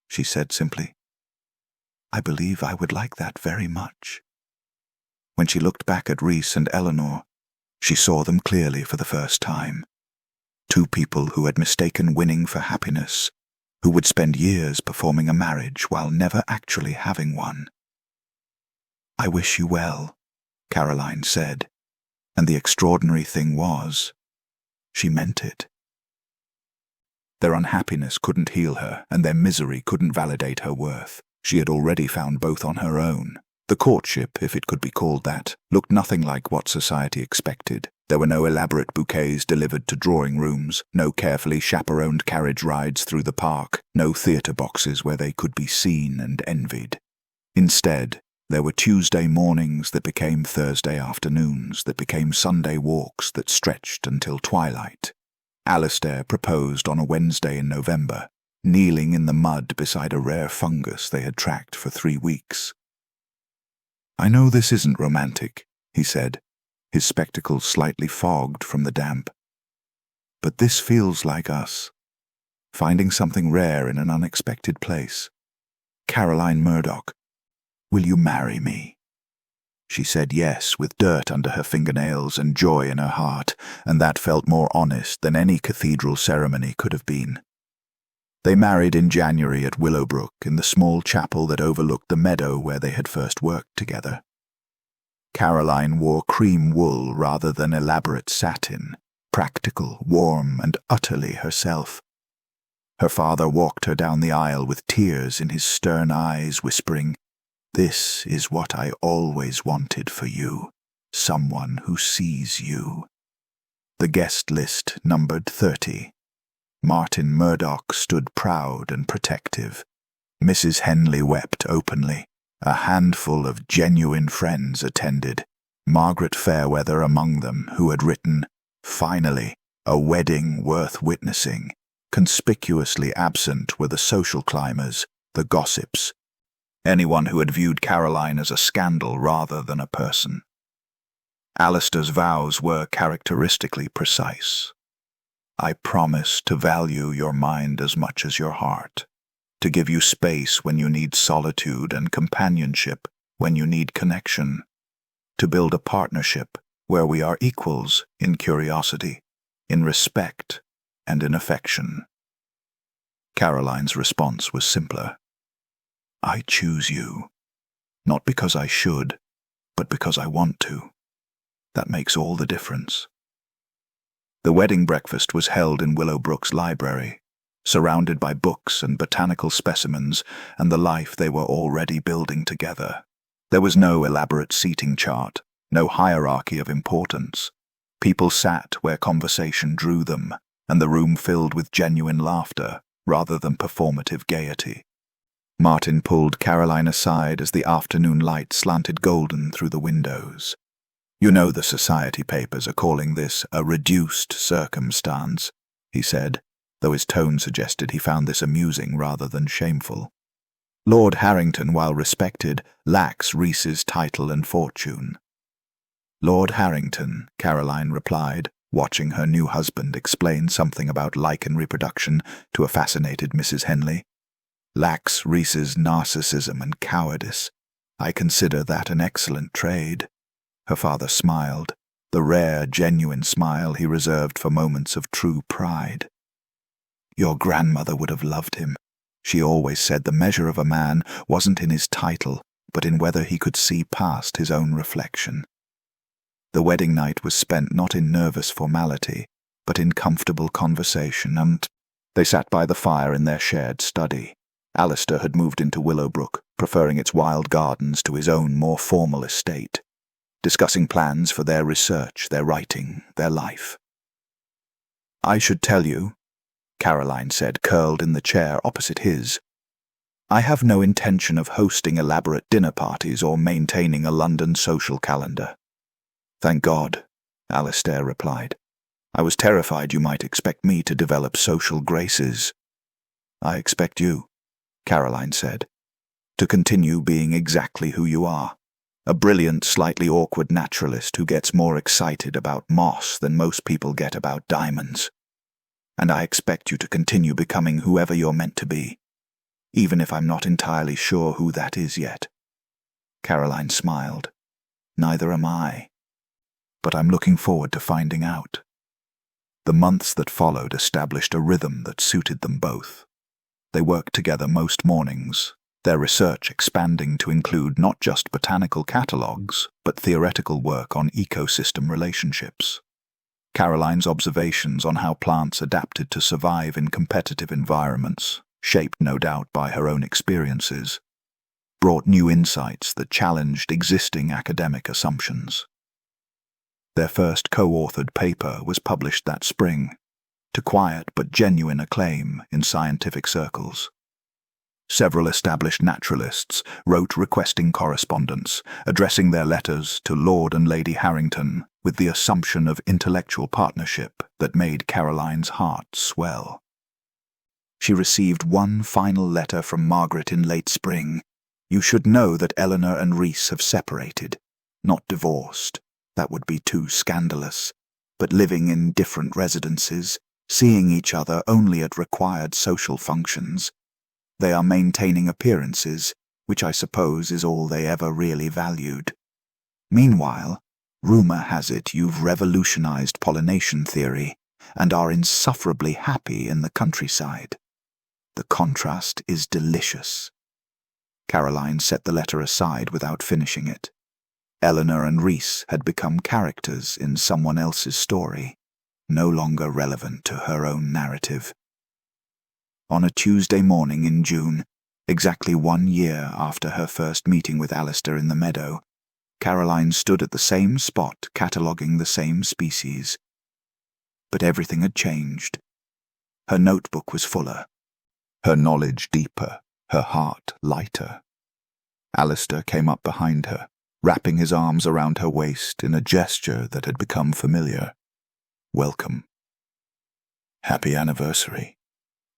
she said simply. "I believe I would like that very much." When she looked back at Rhys and Eleanor, she saw them clearly for the first time. Two people who had mistaken winning for happiness, who would spend years performing a marriage while never actually having one. "I wish you well," Caroline said, and the extraordinary thing was, she meant it. Their unhappiness couldn't heal her, and their misery couldn't validate her worth. She had already found both on her own. The courtship, if it could be called that, looked nothing like what society expected. There were no elaborate bouquets delivered to drawing rooms, no carefully chaperoned carriage rides through the park, no theatre boxes where they could be seen and envied. Instead, there were Tuesday mornings that became Thursday afternoons, that became Sunday walks that stretched until twilight. Alistair proposed on a Wednesday in November, kneeling in the mud beside a rare fungus they had tracked for 3 weeks. "I know this isn't romantic," he said, his spectacles slightly fogged from the damp. "But this feels like us, finding something rare in an unexpected place. Caroline Murdoch, will you marry me?" She said yes with dirt under her fingernails and joy in her heart, and that felt more honest than any cathedral ceremony could have been. They married in January at Willowbrook in the small chapel that overlooked the meadow where they had first worked together. Caroline wore cream wool rather than elaborate satin, practical, warm, and utterly herself. Her father walked her down the aisle with tears in his stern eyes, whispering, "This is what I always wanted for you, someone who sees you." The guest list numbered 30. Martin Murdoch stood proud and protective. Mrs. Henley wept openly. A handful of genuine friends attended, Margaret Fairweather among them, who had written, "Finally, a wedding worth witnessing." Conspicuously absent were the social climbers, the gossips, anyone who had viewed Caroline as a scandal rather than a person. Alistair's vows were characteristically precise. "I promise to value your mind as much as your heart, to give you space when you need solitude and companionship when you need connection, to build a partnership where we are equals in curiosity, in respect, and in affection." Caroline's response was simpler. "I choose you, not because I should, but because I want to. That makes all the difference." The wedding breakfast was held in Willowbrook's library, surrounded by books and botanical specimens and the life they were already building together. There was no elaborate seating chart, no hierarchy of importance. People sat where conversation drew them, and the room filled with genuine laughter rather than performative gaiety. Martin pulled Caroline aside as the afternoon light slanted golden through the windows. "You know the society papers are calling this a reduced circumstance," he said, though his tone suggested he found this amusing rather than shameful. "Lord Harrington, while respected, lacks Rhys's title and fortune." "Lord Harrington," Caroline replied, watching her new husband explain something about lichen reproduction to a fascinated Mrs. Henley. Lacks Reese's narcissism and cowardice. I consider that an excellent trade. Her father smiled, the rare, genuine smile he reserved for moments of true pride. Your grandmother would have loved him. She always said the measure of a man wasn't in his title, but in whether he could see past his own reflection. The wedding night was spent not in nervous formality, but in comfortable conversation, and they sat by the fire in their shared study. Alistair had moved into Willowbrook, preferring its wild gardens to his own more formal estate, discussing plans for their research, their writing, their life. I should tell you, Caroline said, curled in the chair opposite his, I have no intention of hosting elaborate dinner parties or maintaining a London social calendar. Thank God, Alistair replied. I was terrified you might expect me to develop social graces. I expect you, Caroline said, to continue being exactly who you are, a brilliant, slightly awkward naturalist who gets more excited about moss than most people get about diamonds. And I expect you to continue becoming whoever you're meant to be, even if I'm not entirely sure who that is yet. Caroline smiled. Neither am I. But I'm looking forward to finding out. The months that followed established a rhythm that suited them both. They worked together most mornings, their research expanding to include not just botanical catalogues, but theoretical work on ecosystem relationships. Caroline's observations on how plants adapted to survive in competitive environments, shaped no doubt by her own experiences, brought new insights that challenged existing academic assumptions. Their first co-authored paper was published that spring, to quiet but genuine acclaim in scientific circles. Several established naturalists wrote requesting correspondence, addressing their letters to Lord and Lady Harrington with the assumption of intellectual partnership that made Caroline's heart swell. She received one final letter from Margaret in late spring. You should know that Eleanor and Rhys have separated, not divorced. That would be too scandalous, but living in different residences, seeing each other only at required social functions. They are maintaining appearances, which I suppose is all they ever really valued. Meanwhile, rumor has it you've revolutionized pollination theory and are insufferably happy in the countryside. The contrast is delicious. Caroline set the letter aside without finishing it. Eleanor and Rhys had become characters in someone else's story, no longer relevant to her own narrative. On a Tuesday morning in June, exactly 1 year after her first meeting with Alistair in the meadow, Caroline stood at the same spot cataloguing the same species. But everything had changed. Her notebook was fuller, her knowledge deeper, her heart lighter. Alistair came up behind her, wrapping his arms around her waist in a gesture that had become familiar. Welcome. Happy anniversary,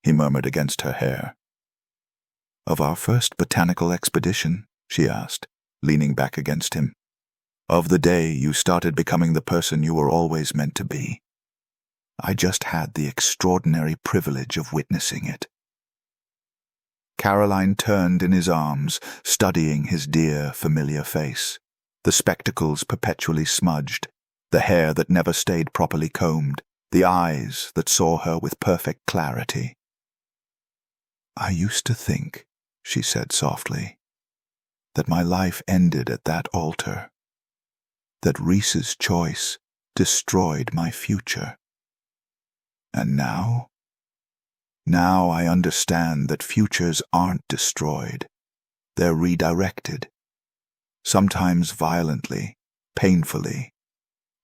he murmured against her hair. Of our first botanical expedition, she asked, leaning back against him. Of the day you started becoming the person you were always meant to be. I just had the extraordinary privilege of witnessing it. Caroline turned in his arms, studying his dear, familiar face, the spectacles perpetually smudged, the hair that never stayed properly combed, the eyes that saw her with perfect clarity. I used to think, she said softly, that my life ended at that altar, that Rhys's choice destroyed my future. And now? Now I understand that futures aren't destroyed. They're redirected. Sometimes violently, painfully,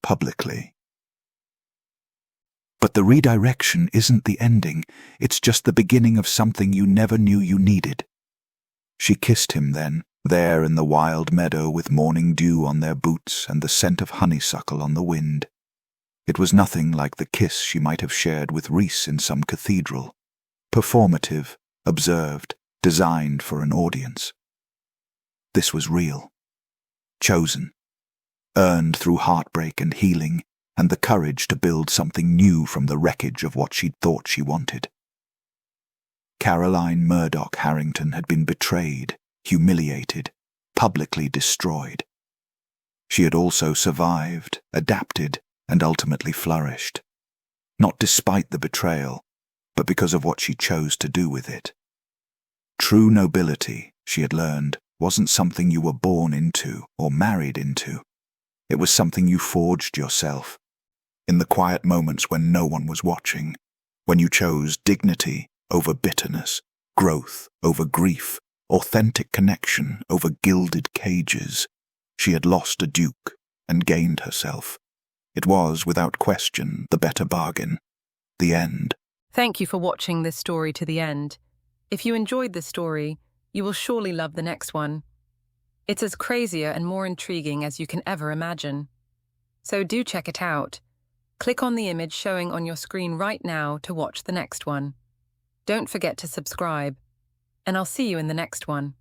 publicly. But the redirection isn't the ending. It's just the beginning of something you never knew you needed. She kissed him then, there in the wild meadow with morning dew on their boots and the scent of honeysuckle on the wind. It was nothing like the kiss she might have shared with Rhys in some cathedral. Performative, observed, designed for an audience. This was real. Chosen. Earned through heartbreak and healing, and the courage to build something new from the wreckage of what she'd thought she wanted. Caroline Murdoch Harrington had been betrayed, humiliated, publicly destroyed. She had also survived, adapted, and ultimately flourished. Not despite the betrayal, but because of what she chose to do with it. True nobility, she had learned, wasn't something you were born into or married into. It was something you forged yourself, in the quiet moments when no one was watching, when you chose dignity over bitterness, growth over grief, authentic connection over gilded cages. She had lost a duke and gained herself. It was, without question, the better bargain. The end. Thank you for watching this story to the end. If you enjoyed this story, you will surely love the next one. It's as crazier and more intriguing as you can ever imagine. So do check it out. Click on the image showing on your screen right now to watch the next one. Don't forget to subscribe, and I'll see you in the next one.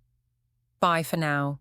Bye for now.